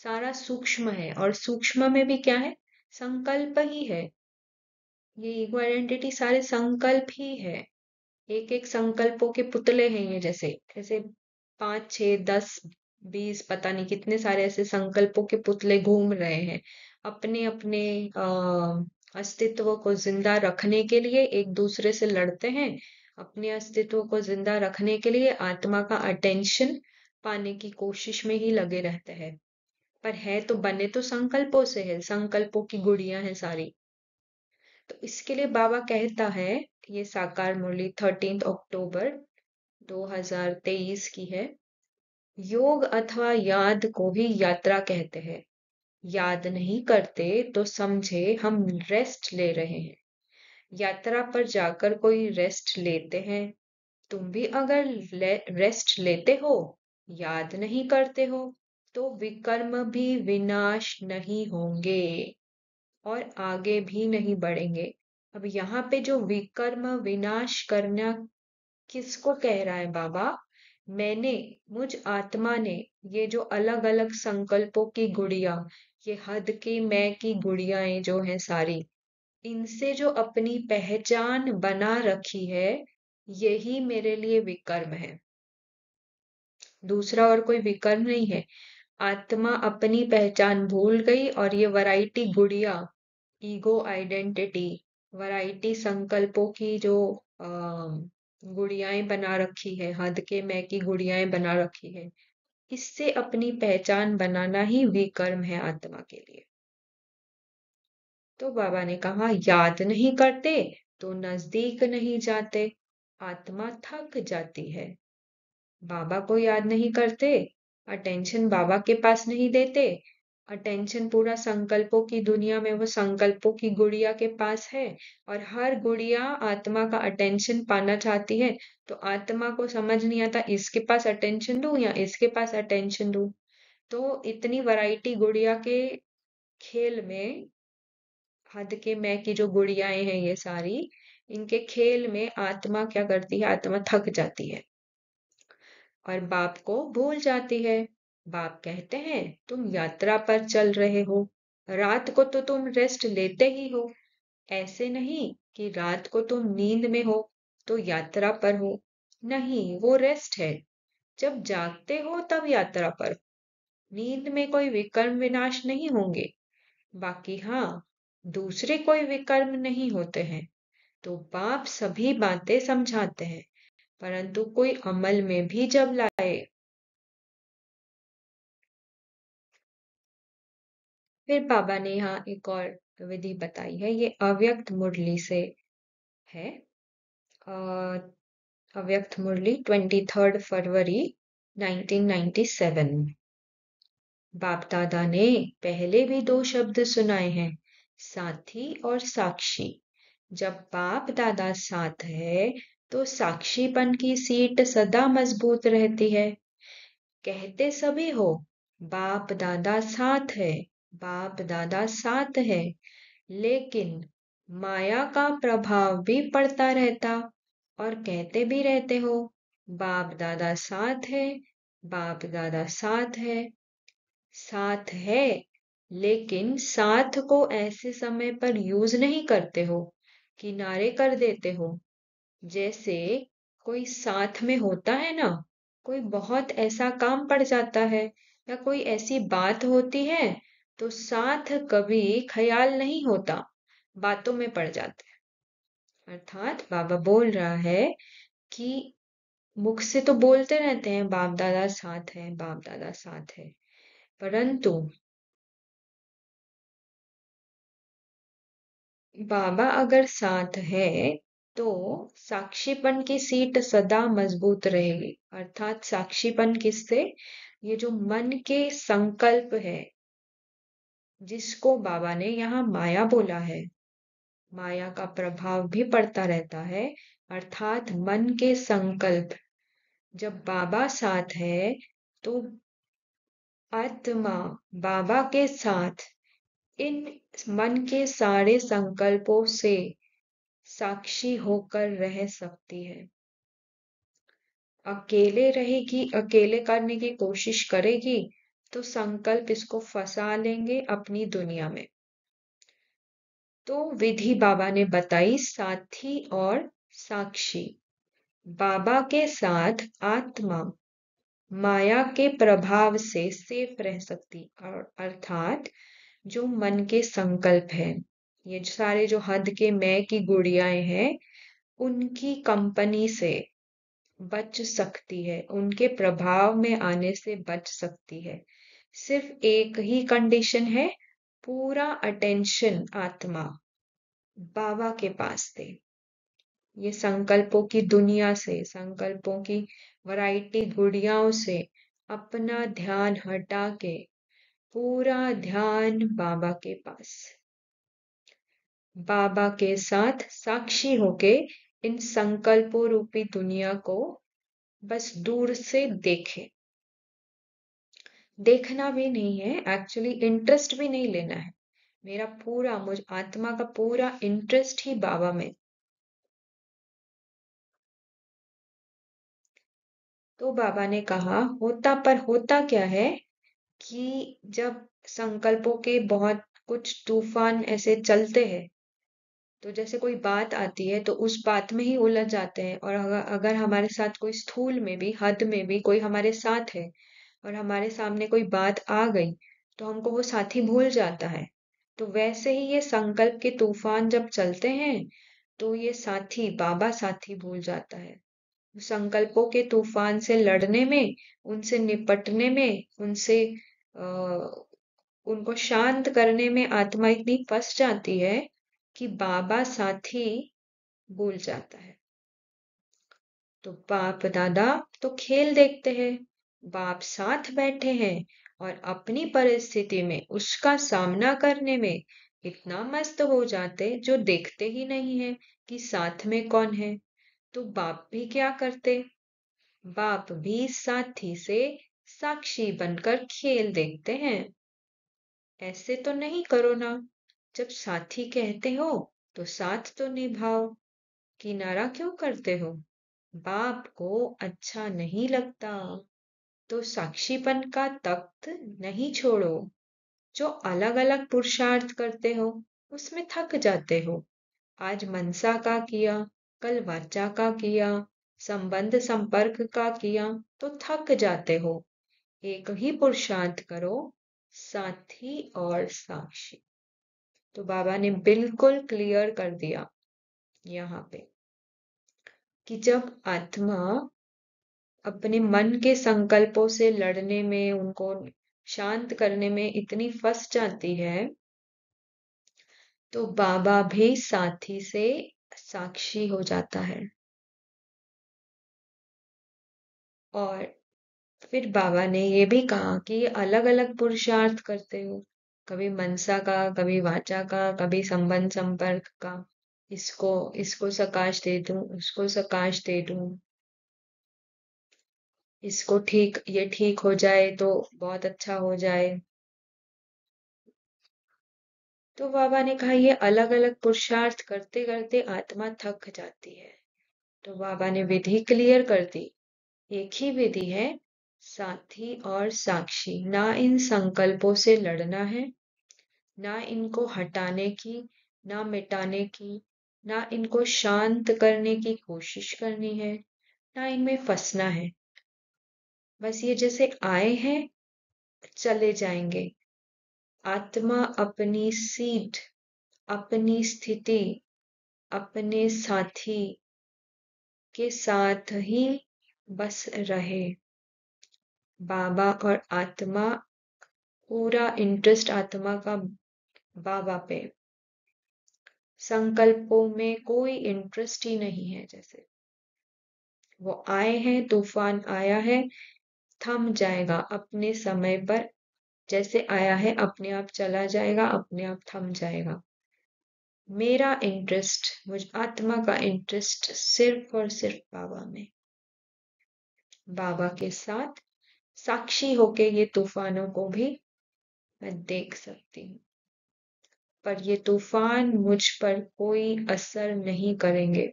सारा सूक्ष्म है, और सूक्ष्म में भी क्या है? संकल्प ही है। ये ईगो आइडेंटिटी सारे संकल्प ही है। एक एक संकल्पों के पुतले हैं ये। जैसे जैसे 5, 6, 10, 20, पता नहीं कितने सारे ऐसे संकल्पों के पुतले घूम रहे हैं। अपने अपने अस्तित्व को जिंदा रखने के लिए एक दूसरे से लड़ते हैं। अपने अस्तित्व को जिंदा रखने के लिए आत्मा का अटेंशन पाने की कोशिश में ही लगे रहते हैं। पर है तो बने तो संकल्पों से है, संकल्पों की गुड़ियां हैं सारी। तो इसके लिए बाबा कहता है, ये साकार मुरली 13 अक्टूबर 2023 की है। योग अथवा याद को ही यात्रा कहते हैं। याद नहीं करते तो समझे हम रेस्ट ले रहे हैं। यात्रा पर जाकर कोई रेस्ट लेते हैं। तुम भी अगर रेस्ट लेते हो, याद नहीं करते हो, तो विकर्म भी विनाश नहीं होंगे और आगे भी नहीं बढ़ेंगे। अब यहाँ पे जो विकर्म विनाश करना किसको कह रहा है बाबा? मैंने, मुझ आत्मा ने, ये जो अलग अलग संकल्पों की गुड़िया, ये हद की मैं की गुड़ियाएं जो हैं सारी, इनसे जो अपनी पहचान बना रखी है, यही मेरे लिए विकर्म है। दूसरा और कोई विकर्म नहीं है। आत्मा अपनी पहचान भूल गई और ये वैरायटी गुड़िया, ईगो आइडेंटिटी, वैरायटी संकल्पों की जो गुड़ियाएं बना रखी है, हद के मैं की गुड़ियाएं बना रखी है, इससे अपनी पहचान बनाना ही विकर्म है आत्मा के लिए। तो बाबा ने कहा, याद नहीं करते तो नजदीक नहीं जाते, आत्मा थक जाती है। बाबा को याद नहीं करते, अटेंशन बाबा के पास नहीं देते, अटेंशन पूरा संकल्पों की दुनिया में, वो संकल्पों की गुड़िया के पास है, और हर गुड़िया आत्मा का अटेंशन पाना चाहती है। तो आत्मा को समझ नहीं आता इसके पास अटेंशन दूं या इसके पास अटेंशन दूं। तो इतनी वैरायटी गुड़िया के खेल में, हद के मैं की जो गुड़ियाएं हैं ये सारी, इनके खेल में आत्मा क्या करती है? आत्मा थक जाती है और बाप को भूल जाती है। बाप कहते हैं, तुम यात्रा पर चल रहे हो, रात को तो तुम रेस्ट लेते ही हो। ऐसे नहीं कि रात को तुम नींद में हो तो यात्रा पर हो। नहीं, वो रेस्ट है। जब जागते हो तब यात्रा पर। नींद में कोई विकर्म विनाश नहीं होंगे। बाकी हाँ, दूसरे कोई विकर्म नहीं होते हैं। तो बाप सभी बातें समझाते हैं, परंतु कोई अमल में भी जब लाए। फिर बाबा ने यहाँ एक और विधि बताई है, ये अव्यक्त मुरली से है। अव्यक्त मुरली 23 फरवरी 1997। बाप दादा ने पहले भी दो शब्द सुनाए हैं, साथी और साक्षी। जब बाप दादा साथ है तो साक्षीपन की सीट सदा मजबूत रहती है। कहते सभी हो, बाप दादा साथ है, बाप दादा साथ है, लेकिन माया का प्रभाव भी पड़ता रहता, और कहते भी रहते हो, बाप दादा साथ है, बाप दादा साथ है। साथ है, लेकिन साथ को ऐसे समय पर यूज नहीं करते हो, किनारे कर देते हो। जैसे कोई साथ में होता है ना, कोई बहुत ऐसा काम पड़ जाता है या कोई ऐसी बात होती है, तो साथ कभी ख्याल नहीं होता, बातों में पड़ जाते हैं। अर्थात बाबा बोल रहा है कि मुख से तो बोलते रहते हैं बाप दादा साथ है, बाप दादा साथ है, परंतु बाबा अगर साथ है तो साक्षीपन की सीट सदा मजबूत रहेगी। अर्थात साक्षीपन किससे? ये जो मन के संकल्प है, जिसको बाबा ने यहाँ माया बोला है, माया का प्रभाव भी पड़ता रहता है, अर्थात मन के संकल्प। जब बाबा साथ है तो आत्मा बाबा के साथ इन मन के सारे संकल्पों से साक्षी होकर रह सकती है। अकेले रहेगी, अकेले करने की कोशिश करेगी तो संकल्प इसको फंसा लेंगे अपनी दुनिया में। तो विधि बाबा ने बताई, साथी और साक्षी। बाबा के साथ आत्मा माया के प्रभाव से सेफ रह सकती, और अर्थात जो मन के संकल्प है, ये जो सारे जो हद के मैं की गुड़ियाएं हैं, उनकी कंपनी से बच सकती है, उनके प्रभाव में आने से बच सकती है। सिर्फ एक ही कंडीशन है, पूरा अटेंशन आत्मा बाबा के पास दे। ये संकल्पों की दुनिया से, संकल्पों की वैरायटी गुड़ियाओं से अपना ध्यान हटा के पूरा ध्यान बाबा के पास, बाबा के साथ साक्षी होके इन संकल्पों रूपी दुनिया को बस दूर से देखे। देखना भी नहीं है, एक्चुअली इंटरेस्ट भी नहीं लेना है। मेरा पूरा, मुझ आत्मा का पूरा इंटरेस्ट ही बाबा में। तो बाबा ने कहा, होता पर होता क्या है कि जब संकल्पों के बहुत कुछ तूफान ऐसे चलते हैं, तो जैसे कोई बात आती है तो उस बात में ही उलझ जाते हैं। और अगर हमारे साथ कोई स्थूल में भी, हद में भी कोई हमारे साथ है और हमारे सामने कोई बात आ गई तो हमको वो साथी भूल जाता है। तो वैसे ही ये संकल्प के तूफान जब चलते हैं तो ये साथी, बाबा साथी भूल जाता है। संकल्पों के तूफान से लड़ने में, उनसे निपटने में, उनको शांत करने में आत्मा इतनी फंस जाती है कि बाबा साथी भूल जाता है। तो बाप दादा तो खेल देखते हैं, बाप साथ बैठे हैं और अपनी परिस्थिति में उसका सामना करने में इतना मस्त हो जाते जो देखते ही नहीं है कि साथ में कौन है। तो बाप भी क्या करते, बाप भी साथी से साक्षी बनकर खेल देखते हैं। ऐसे तो नहीं करो ना, जब साथी कहते हो तो साथ तो निभाओ, किनारा क्यों करते हो? बाप को अच्छा नहीं लगता तो साक्षीपन का तख्त नहीं छोड़ो। जो अलग अलग पुरुषार्थ करते हो उसमें थक जाते हो। आज मनसा का किया, कल वाचा का किया, संबंध संपर्क का किया तो थक जाते हो। एक ही पुरुषार्थ करो, साथी और साक्षी। तो बाबा ने बिल्कुल क्लियर कर दिया यहाँ पे कि जब आत्मा अपने मन के संकल्पों से लड़ने में, उनको शांत करने में इतनी फंस जाती है तो बाबा भी साथी से साक्षी हो जाता है। और फिर बाबा ने ये भी कहा कि अलग अलग पुरुषार्थ करते हो, कभी मनसा का, कभी वाचा का, कभी संबंध संपर्क का। इसको इसको सकाश दे दूं, उसको सकाश दे दूं, इसको ठीक, ये ठीक हो जाए तो बहुत अच्छा हो जाए। तो बाबा ने कहा ये अलग अलग पुरुषार्थ करते करते आत्मा थक जाती है। तो बाबा ने विधि क्लियर कर दी, एक ही विधि है, साथी और साक्षी। ना इन संकल्पों से लड़ना है, ना इनको हटाने की, ना मिटाने की, ना इनको शांत करने की कोशिश करनी है, ना इनमें फंसना है। बस ये जैसे आए हैं चले जाएंगे। आत्मा अपनी सीट, अपनी स्थिति, अपने साथी के साथ ही बस रहे। बाबा और आत्मा, पूरा इंटरेस्ट आत्मा का बाबा पे, संकल्पों में कोई इंटरेस्ट ही नहीं है। जैसे वो आए हैं, तूफान आया है, थम जाएगा अपने समय पर। जैसे आया है अपने आप चला जाएगा, अपने आप थम जाएगा। मेरा इंटरेस्ट, मुझ आत्मा का इंटरेस्ट सिर्फ और सिर्फ बाबा में, बाबा के साथ साक्षी होके ये तूफानों को भी मैं देख सकती हूँ, पर ये तूफान मुझ पर कोई असर नहीं करेंगे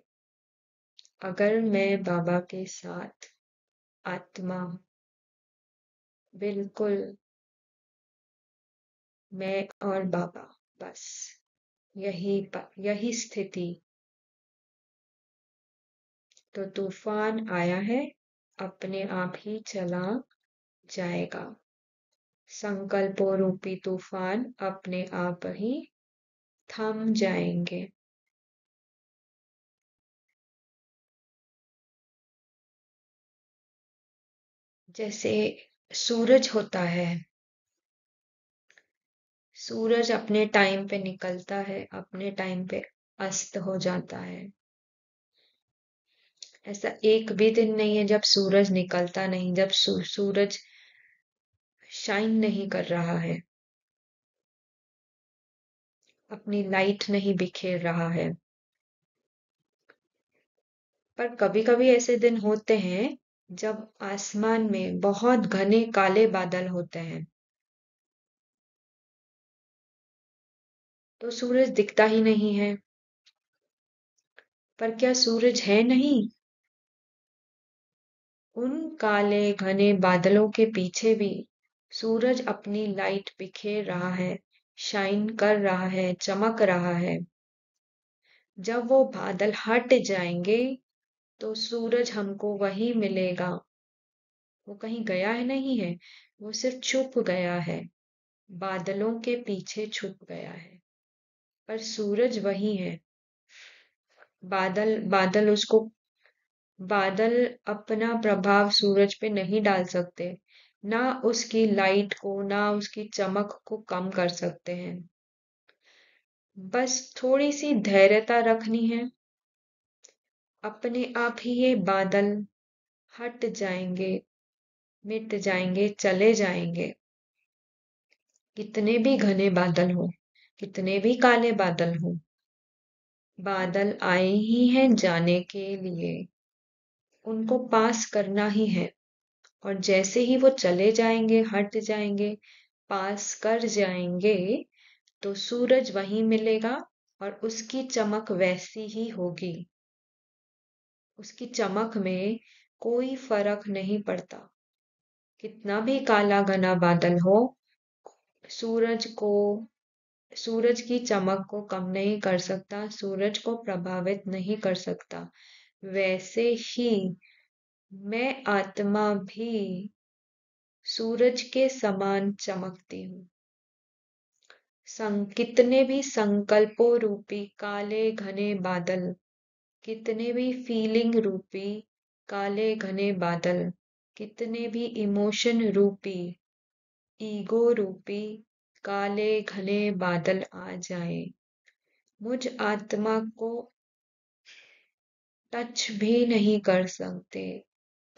अगर मैं बाबा के साथ आत्मा, बिल्कुल मैं और बाबा, बस यही स्थिति। तो तूफान आया है, अपने आप ही चला जाएगा। संकल्पों रूपी तूफान अपने आप ही थम जाएंगे। जैसे सूरज होता है, सूरज अपने टाइम पे निकलता है, अपने टाइम पे अस्त हो जाता है। ऐसा एक भी दिन नहीं है जब सूरज निकलता नहीं, जब सूरज शाइन नहीं कर रहा है, अपनी लाइट नहीं बिखेर रहा है। पर कभी कभी ऐसे दिन होते हैं जब आसमान में बहुत घने काले बादल होते हैं, तो सूरज दिखता ही नहीं है। पर क्या सूरज है नहीं? उन काले घने बादलों के पीछे भी सूरज अपनी लाइट बिखेर रहा है, शाइन कर रहा है, चमक रहा है। जब वो बादल हट जाएंगे तो सूरज हमको वही मिलेगा। वो कहीं गया है नहीं है, वो सिर्फ छुप गया है, बादलों के पीछे छुप गया है। पर सूरज वही है। बादल बादल उसको बादल अपना प्रभाव सूरज पे नहीं डाल सकते, ना उसकी लाइट को, ना उसकी चमक को कम कर सकते हैं। बस थोड़ी सी धैर्यता रखनी है, अपने आप ही ये बादल हट जाएंगे, मिट जाएंगे, चले जाएंगे। कितने भी घने बादल हो, कितने भी काले बादल हो, बादल आए ही हैं जाने के लिए, उनको पास करना ही है। और जैसे ही वो चले जाएंगे, हट जाएंगे, पास कर जाएंगे, तो सूरज वहीं मिलेगा और उसकी चमक वैसी ही होगी। उसकी चमक में कोई फर्क नहीं पड़ता। कितना भी काला घना बादल हो, सूरज को सूरज की चमक को कम नहीं कर सकता, सूरज को प्रभावित नहीं कर सकता। वैसे ही मैं आत्मा भी सूरज के समान चमकती हूँ। कितने भी संकल्पों रूपी काले घने बादल, कितने भी फीलिंग रूपी काले घने बादल, कितने भी इमोशन रूपी, ईगो रूपी काले घने बादल आ जाए, मुझ आत्मा को टच भी नहीं कर सकते,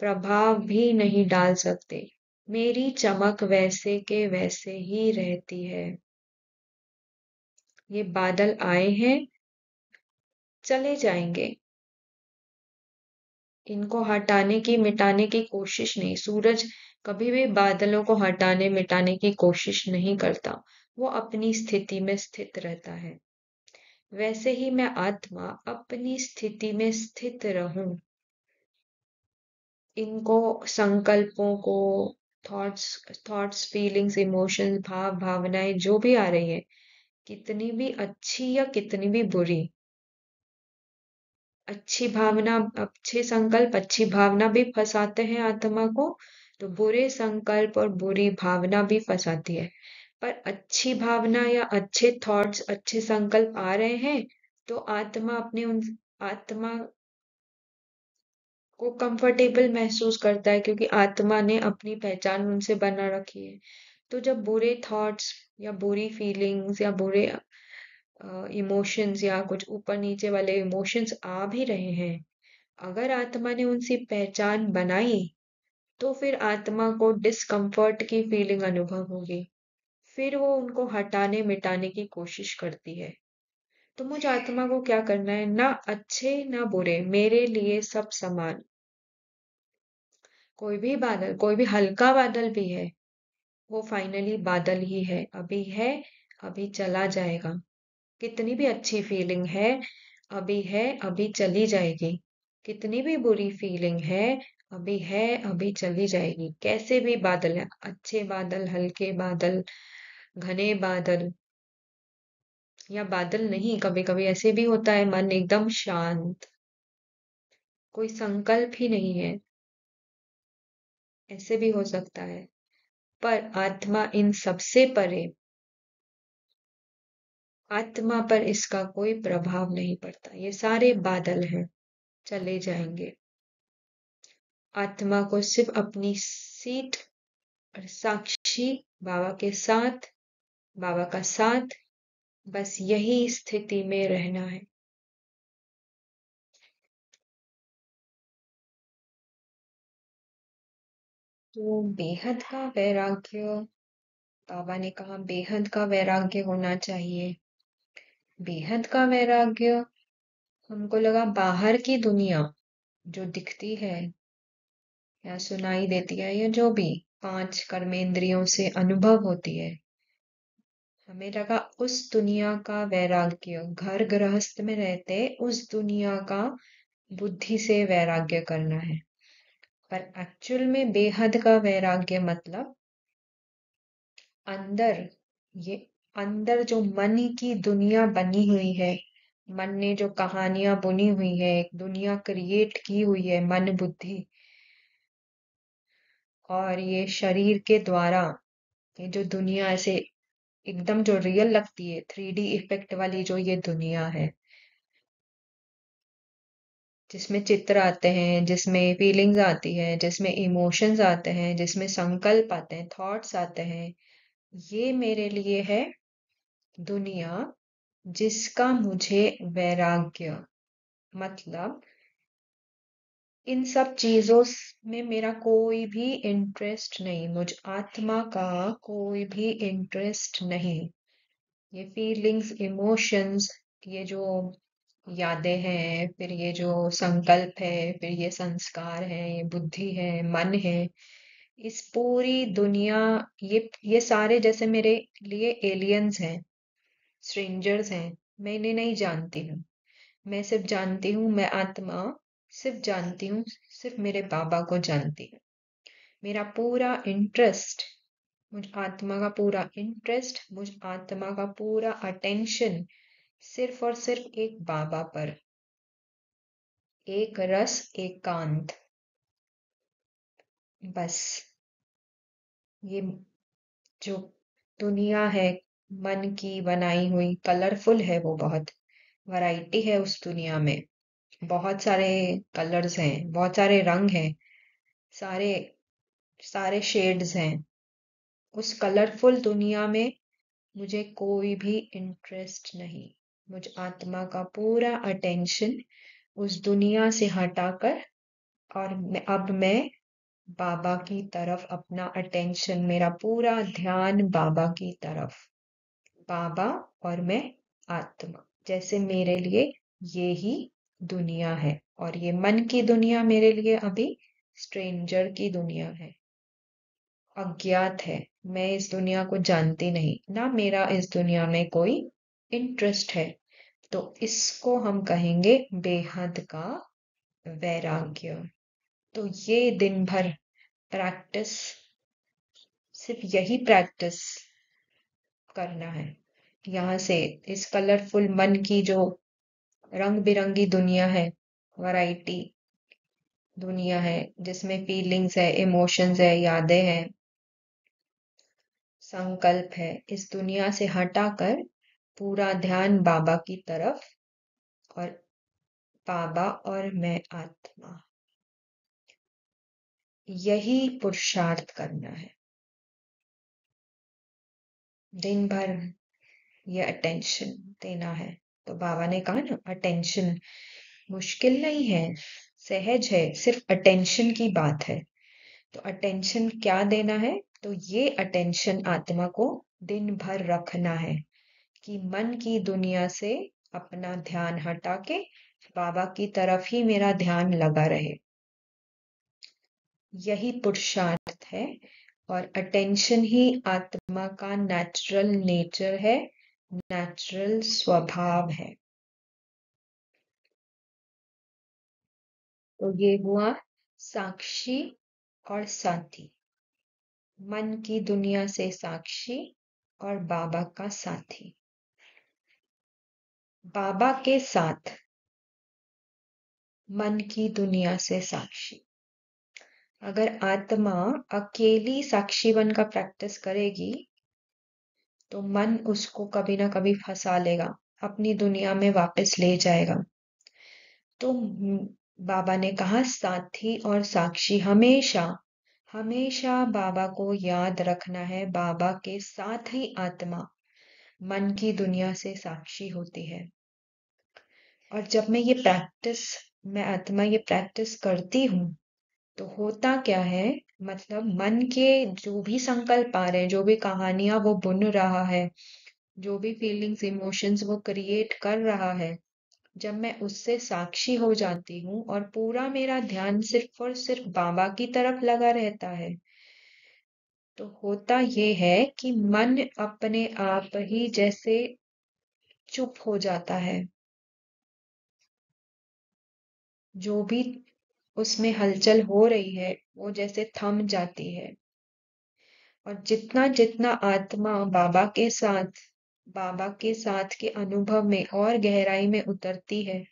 प्रभाव भी नहीं डाल सकते। मेरी चमक वैसे के वैसे ही रहती है। ये बादल आए हैं, चले जाएंगे। इनको हटाने की, मिटाने की कोशिश नहीं। सूरज कभी भी बादलों को हटाने मिटाने की कोशिश नहीं करता, वो अपनी स्थिति में स्थित रहता है। वैसे ही मैं आत्मा अपनी स्थिति में स्थित रहूं। इनको, संकल्पों को, थॉट्स फीलिंग्स इमोशंस भाव भावनाएं जो भी आ रही है, कितनी भी अच्छी या कितनी भी बुरी, अच्छी भावना, अच्छे संकल्प, अच्छी भावना भी फंसाते हैं आत्मा को, तो बुरे संकल्प और बुरी भावना भी फंसाती है। पर अच्छी भावना या अच्छे थॉट्स, अच्छे संकल्प आ रहे हैं, तो आत्मा अपने उन आत्मा को कंफर्टेबल महसूस करता है, क्योंकि आत्मा ने अपनी पहचान उनसे बना रखी है। तो जब बुरे थॉट्स या बुरी फीलिंग्स या बुरे इमोशंस या कुछ ऊपर नीचे वाले इमोशंस आ भी रहे हैं, अगर आत्मा ने उनसे पहचान बनाई, तो फिर आत्मा को डिस्कम्फर्ट की फीलिंग अनुभव होगी। फिर वो उनको हटाने मिटाने की कोशिश करती है। तो मुझ आत्मा को क्या करना है, ना अच्छे ना बुरे, मेरे लिए सब समान। कोई भी बादल, कोई भी हल्का बादल भी है, वो फाइनली बादल ही है, अभी चला जाएगा। कितनी भी अच्छी फीलिंग है, अभी चली जाएगी। कितनी भी बुरी फीलिंग है, अभी चली जाएगी। कैसे भी बादल है, अच्छे बादल, हल्के बादल, घने बादल, या बादल नहीं, कभी कभी ऐसे भी होता है मन एकदम शांत, कोई संकल्प ही नहीं है, ऐसे भी हो सकता है। पर आत्मा इन सबसे परे, आत्मा पर इसका कोई प्रभाव नहीं पड़ता। ये सारे बादल हैं, चले जाएंगे। आत्मा को सिर्फ अपनी सीट और साक्षी बाबा के साथ, बाबा का साथ, बस यही स्थिति में रहना है। तो बेहद का वैराग्य, बाबा ने कहा बेहद का वैराग्य होना चाहिए। बेहद का वैराग्य, हमको लगा बाहर की दुनिया जो दिखती है या सुनाई देती है, या जो भी पांच कर्मेंद्रियों से अनुभव होती है, हमें लगा उस दुनिया का वैराग्य, घर गृहस्थ में रहते उस दुनिया का बुद्धि से वैराग्य करना है। पर एक्चुअल में बेहद का वैराग्य मतलब अंदर, ये अंदर जो मन की दुनिया बनी हुई है, मन ने जो कहानियां बुनी हुई है, एक दुनिया क्रिएट की हुई है मन बुद्धि और ये शरीर के द्वारा, ये जो दुनिया ऐसे एकदम जो रियल लगती है, 3D इफेक्ट वाली जो ये दुनिया है, जिसमें चित्र आते हैं, जिसमें फीलिंग्स आती है, जिसमें इमोशंस आते हैं, जिसमें संकल्प आते हैं, थॉट्स आते हैं, ये मेरे लिए है दुनिया जिसका मुझे वैराग्य, मतलब इन सब चीजों में मेरा कोई भी इंटरेस्ट नहीं, मुझ आत्मा का कोई भी इंटरेस्ट नहीं। ये फीलिंग्स, इमोशंस, ये जो यादें हैं, फिर ये जो संकल्प है, फिर ये संस्कार है, ये बुद्धि है, मन है, इस पूरी दुनिया, ये सारे जैसे मेरे लिए एलियंस हैं, स्ट्रेंजर्स हैं। मैं इन्हें नहीं जानती हूँ। मैं सिर्फ जानती हूँ, मैं आत्मा सिर्फ जानती हूँ, सिर्फ मेरे बाबा को जानती हूँ। मेरा पूरा इंटरेस्ट, मुझ आत्मा का पूरा इंटरेस्ट, मुझ आत्मा का पूरा अटेंशन सिर्फ और सिर्फ एक बाबा पर, एक रस एकांत, बस। ये जो दुनिया है मन की बनाई हुई, कलरफुल है वो बहुत, वैरायटी है उस दुनिया में, बहुत सारे कलर्स हैं, बहुत सारे रंग हैं, सारे सारे शेड्स हैं। उस कलरफुल दुनिया में मुझे कोई भी इंटरेस्ट नहीं। मुझ आत्मा का पूरा अटेंशन उस दुनिया से हटाकर, और अब मैं बाबा की तरफ अपना अटेंशन, मेरा पूरा ध्यान बाबा की तरफ, बाबा और मैं आत्मा, जैसे मेरे लिए ये ही दुनिया है, और ये मन की दुनिया मेरे लिए अभी स्ट्रेंजर की दुनिया है, अज्ञात है। मैं इस दुनिया को जानती नहीं, ना मेरा इस दुनिया में कोई इंटरेस्ट है। तो इसको हम कहेंगे बेहद का वैराग्य। तो ये दिन भर प्रैक्टिस, सिर्फ यही प्रैक्टिस करना है। यहाँ से इस कलरफुल मन की जो रंग बिरंगी दुनिया है, वैरायटी दुनिया है, जिसमें फीलिंग्स है, इमोशंस है, यादें हैं, संकल्प है, इस दुनिया से हटाकर पूरा ध्यान बाबा की तरफ, और बाबा और मैं आत्मा, यही पुरुषार्थ करना है दिन भर, ये अटेंशन देना है। तो बाबा ने कहा ना, अटेंशन मुश्किल नहीं है, सहज है, सिर्फ अटेंशन की बात है। तो अटेंशन क्या देना है, तो ये अटेंशन आत्मा को दिन भर रखना है कि मन की दुनिया से अपना ध्यान हटा के बाबा की तरफ ही मेरा ध्यान लगा रहे। यही पुरुषार्थ है और अटेंशन ही आत्मा का नेचुरल नेचर है, नेचुरल स्वभाव है। तो ये हुआ साक्षी और साथी, मन की दुनिया से साक्षी और बाबा का साथी। बाबा के साथ मन की दुनिया से साक्षी। अगर आत्मा अकेली साक्षी बन का प्रैक्टिस करेगी तो मन उसको कभी ना कभी फंसा लेगा, अपनी दुनिया में वापस ले जाएगा। तो बाबा ने कहा साथी और साक्षी, हमेशा हमेशा बाबा को याद रखना है। बाबा के साथ ही आत्मा मन की दुनिया से साक्षी होती है। और जब मैं आत्मा ये प्रैक्टिस करती हूँ तो होता क्या है, मतलब मन के जो भी संकल्प आ रहे हैं, जो भी कहानियां वो बुन रहा है, जो भी फीलिंग्स इमोशंस वो क्रिएट कर रहा है, जब मैं उससे साक्षी हो जाती हूँ और पूरा मेरा ध्यान सिर्फ और सिर्फ बाबा की तरफ लगा रहता है, तो होता ये है कि मन अपने आप ही जैसे चुप हो जाता है। जो भी उसमें हलचल हो रही है वो जैसे थम जाती है। और जितना जितना आत्मा बाबा के साथ के अनुभव में और गहराई में उतरती है,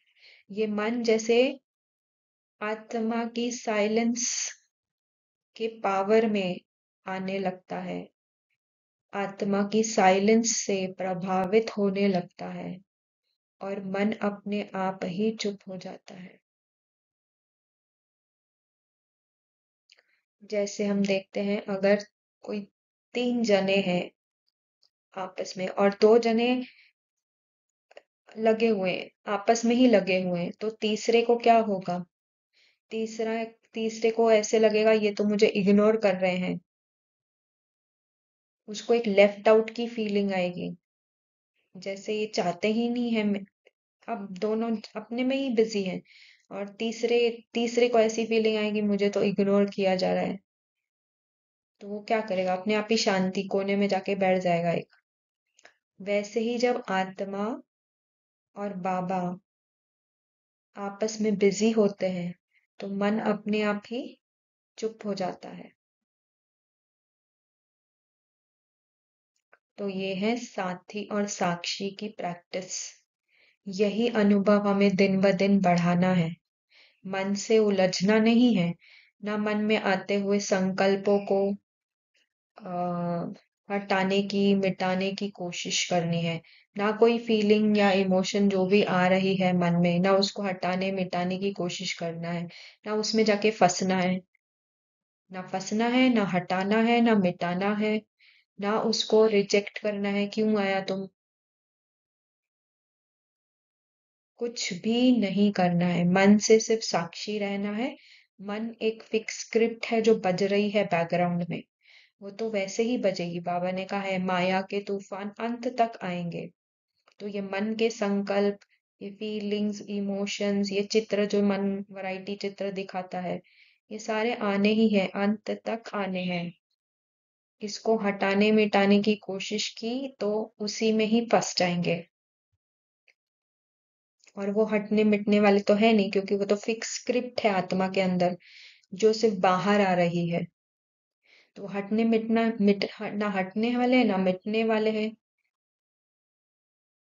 ये मन जैसे आत्मा की साइलेंस के पावर में आने लगता है, आत्मा की साइलेंस से प्रभावित होने लगता है और मन अपने आप ही चुप हो जाता है। जैसे हम देखते हैं, अगर कोई 3 जने हैं आपस में और 2 जने लगे हुए हैं, आपस में ही लगे हुए हैं, तो तीसरे को क्या होगा? तीसरा तीसरे को ऐसे लगेगा ये तो मुझे इग्नोर कर रहे हैं, उसको एक लेफ्ट आउट की फीलिंग आएगी, जैसे ये चाहते ही नहीं है। अब दोनों अपने में ही बिजी हैं और तीसरे तीसरे को ऐसी फीलिंग आएगी मुझे तो इग्नोर किया जा रहा है, तो वो क्या करेगा? अपने आप ही शांति कोने में जाके बैठ जाएगा एक। वैसे ही जब आत्मा और बाबा आपस में बिजी होते हैं तो मन अपने आप ही चुप हो जाता है। तो ये है साथी और साक्षी की प्रैक्टिस। यही अनुभव हमें दिन ब दिन बढ़ाना है। मन से उलझना नहीं है, ना मन में आते हुए संकल्पों को हटाने की, मिटाने की कोशिश करनी है। ना कोई फीलिंग या इमोशन जो भी आ रही है मन में, ना उसको हटाने मिटाने की कोशिश करना है, ना उसमें जाके फंसना है। ना फंसना है, ना हटाना है, ना मिटाना है, ना उसको रिजेक्ट करना है, क्यों आया तुम? कुछ भी नहीं करना है, मन से सिर्फ साक्षी रहना है। मन एक फिक्स स्क्रिप्ट है जो बज रही है बैकग्राउंड में, वो तो वैसे ही बजेगी। बाबा ने कहा है माया के तूफान अंत तक आएंगे। तो ये मन के संकल्प, ये फीलिंग्स, इमोशंस, ये चित्र जो मन वैरायटी चित्र दिखाता है, ये सारे आने ही हैं, अंत तक आने हैं। इसको हटाने मिटाने की कोशिश की तो उसी में ही फंस जाएंगे। और वो हटने मिटने वाले तो है नहीं, क्योंकि वो तो फिक्स स्क्रिप्ट है आत्मा के अंदर जो सिर्फ बाहर आ रही है। तो हटने मिटना ना हटने वाले हैं ना मिटने वाले हैं।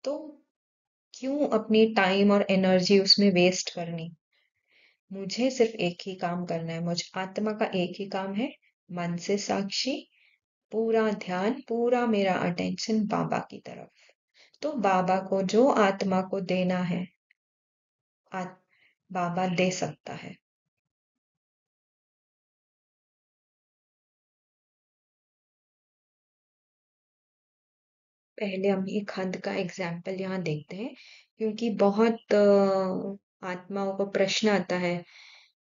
तो क्यों अपनी टाइम और एनर्जी उसमें वेस्ट करनी? मुझे सिर्फ एक ही काम करना है, मुझ आत्मा का एक ही काम है, मन से साक्षी, पूरा ध्यान, पूरा मेरा अटेंशन बाबा की तरफ। तो बाबा को जो आत्मा को देना है, आ, बाबा दे सकता है। पहले हम एक हद का एग्जाम्पल यहाँ देखते हैं, क्योंकि बहुत आत्माओं को प्रश्न आता है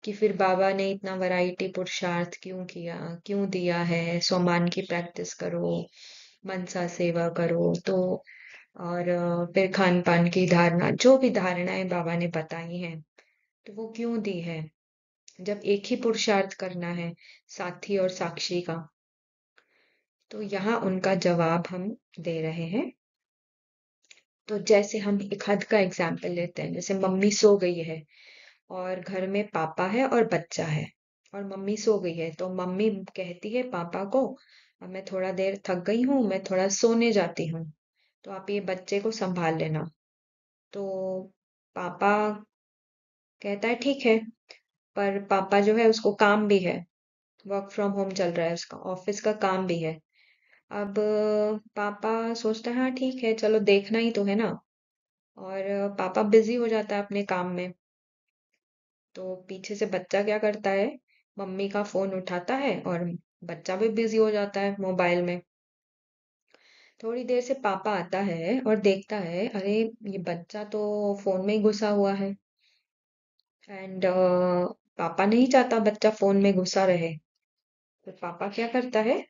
कि फिर बाबा ने इतना वैरायटी पुरुषार्थ क्यों किया, क्यों दिया है? स्वमान की प्रैक्टिस करो, मनसा सेवा करो। तो और फिर खान पान की धारणा, जो भी धारणाएं बाबा ने बताई हैं, तो वो क्यों दी है? जब एक ही पुरुषार्थ करना है, साथी और साक्षी का, तो यहाँ उनका जवाब हम दे रहे हैं। तो जैसे हम एक हद का एग्जाम्पल लेते हैं, जैसे मम्मी सो गई है और घर में पापा है और बच्चा है, और मम्मी सो गई है, तो मम्मी कहती है पापा को, अब मैं थोड़ा देर थक गई हूँ, मैं थोड़ा सोने जाती हूँ, तो आप ये बच्चे को संभाल लेना। तो पापा कहता है ठीक है, पर पापा जो है उसको काम भी है, वर्क फ्रॉम होम चल रहा है, उसका ऑफिस का काम भी है। अब पापा सोचता है हाँ ठीक है, चलो देखना ही तो है ना, और पापा बिजी हो जाता है अपने काम में। तो पीछे से बच्चा क्या करता है, मम्मी का फोन उठाता है और बच्चा भी बिजी हो जाता है मोबाइल में। थोड़ी देर से पापा आता है और देखता है, अरे ये बच्चा तो फोन में ही घुसा हुआ है, एंड पापा नहीं चाहता बच्चा फोन में घुसा रहे। तो पापा क्या करता है,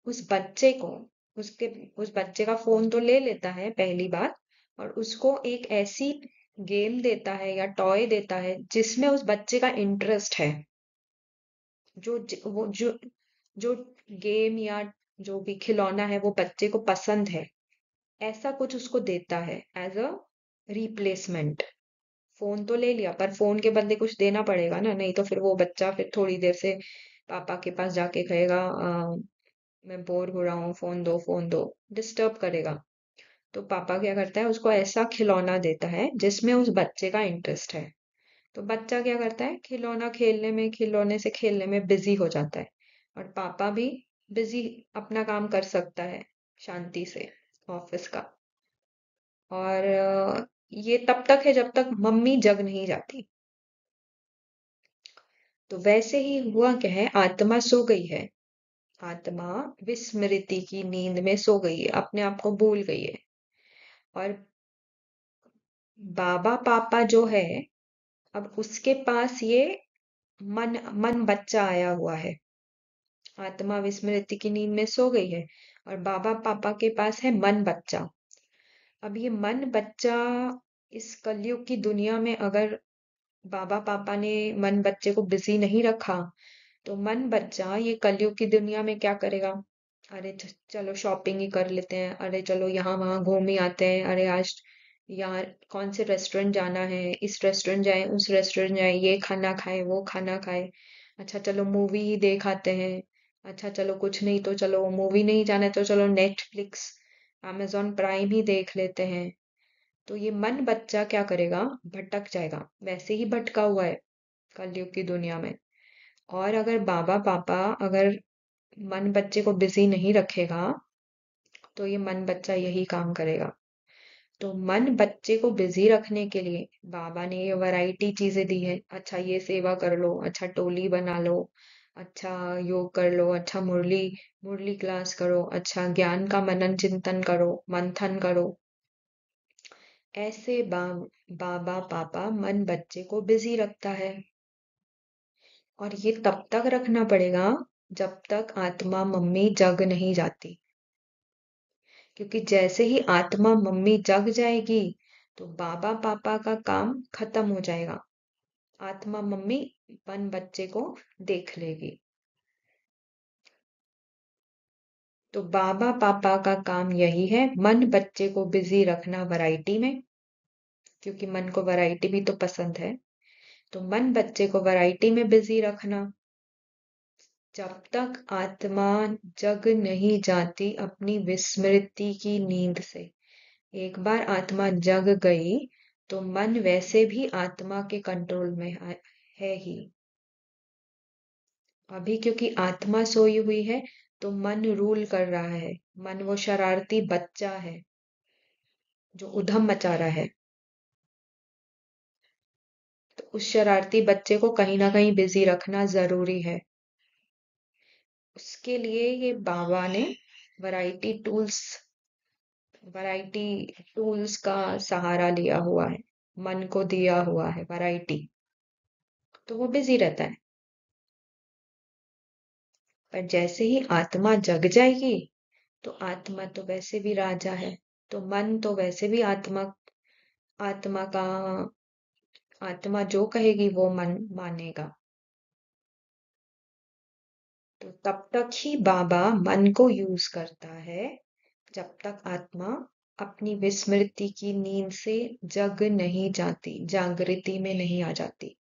उस बच्चे को, उसके उस बच्चे का फोन तो ले लेता है पहली बात, और उसको एक ऐसी गेम देता है या टॉय देता है जिसमें उस बच्चे का इंटरेस्ट है, वो जो गेम या जो भी खिलौना है वो बच्चे को पसंद है, ऐसा कुछ उसको देता है एज अ रिप्लेसमेंट। फोन तो ले लिया, पर फोन के बदले कुछ देना पड़ेगा ना, नहीं तो फिर वो बच्चा फिर थोड़ी देर से पापा के पास जाके कहेगा मैं बोर हो रहा हूँ, फोन दो, डिस्टर्ब करेगा। तो पापा क्या करता है, उसको ऐसा खिलौना देता है जिसमें उस बच्चे का इंटरेस्ट है। तो बच्चा क्या करता है, खिलौना खेलने में, खिलौने से खेलने में बिजी हो जाता है, और पापा भी बिजी अपना काम कर सकता है शांति से, ऑफिस का। और ये तब तक है जब तक मम्मी जग नहीं जाती। तो वैसे ही हुआ क्या है, आत्मा सो गई है, आत्मा विस्मृति की नींद में सो गई है, अपने आप को भूल गई है। और बाबा पापा जो है, अब उसके पास ये मन मन बच्चा आया हुआ है। आत्मा विस्मृति की नींद में सो गई है, और बाबा पापा के पास है मन बच्चा। अब ये मन बच्चा इस कलयुग की दुनिया में, अगर बाबा पापा ने मन बच्चे को बिजी नहीं रखा, तो मन बच्चा ये कलयुग की दुनिया में क्या करेगा? अरे चलो शॉपिंग ही कर लेते हैं, अरे चलो यहाँ वहां घूम ही आते हैं, अरे आज यहाँ कौन से रेस्टोरेंट जाना है, इस रेस्टोरेंट जाए, उस रेस्टोरेंट जाए, ये खाना खाए, वो खाना खाए, अच्छा चलो मूवी ही देख आते हैं, अच्छा चलो कुछ नहीं तो चलो मूवी नहीं जाना है तो चलो नेटफ्लिक्स, amazon प्राइम ही देख लेते हैं। तो ये मन बच्चा क्या करेगा, भटक जाएगा, वैसे ही भटका हुआ है कलयुग की दुनिया में। और अगर बाबा पापा अगर मन बच्चे को बिजी नहीं रखेगा, तो ये मन बच्चा यही काम करेगा। तो मन बच्चे को बिजी रखने के लिए बाबा ने ये वैरायटी चीजें दी है, अच्छा ये सेवा कर लो, अच्छा टोली बना लो, अच्छा योग कर लो, अच्छा मुरली मुरली क्लास करो, अच्छा ज्ञान का मनन चिंतन करो, मंथन करो। ऐसे बाबा पापा मन बच्चे को बिजी रखता है, और ये तब तक रखना पड़ेगा जब तक आत्मा मम्मी जग नहीं जाती। क्योंकि जैसे ही आत्मा मम्मी जग जाएगी, तो बाबा पापा का काम खत्म हो जाएगा, आत्मा मम्मी मन बच्चे को देख लेगी। तो बाबा पापा का काम यही है, मन बच्चे को बिजी रखना वैरायटी में, क्योंकि मन को वैरायटी भी तो पसंद है। तो मन बच्चे को वैरायटी में बिजी रखना, जब तक आत्मा जग नहीं जाती अपनी विस्मृति की नींद से। एक बार आत्मा जग गई, तो मन वैसे भी आत्मा के कंट्रोल में है ही। अभी क्योंकि आत्मा सोई हुई है, तो मन रूल कर रहा है, मन वो शरारती बच्चा है जो उधम मचा रहा है। तो उस शरारती बच्चे को कहीं ना कहीं बिजी रखना जरूरी है। उसके लिए ये बाबा ने वैरायटी टूल्स वैरायटी टूल्स का सहारा लिया हुआ है, मन को दिया हुआ है वैरायटी, तो वो बिजी रहता है। पर जैसे ही आत्मा जग जाएगी, तो आत्मा तो वैसे भी राजा है, तो मन तो वैसे भी आत्मा आत्मा का आत्मा जो कहेगी वो मन मानेगा। तो तब तक ही बाबा मन को यूज करता है जब तक आत्मा अपनी विस्मृति की नींद से जग नहीं जाती, जागृति में नहीं आ जाती।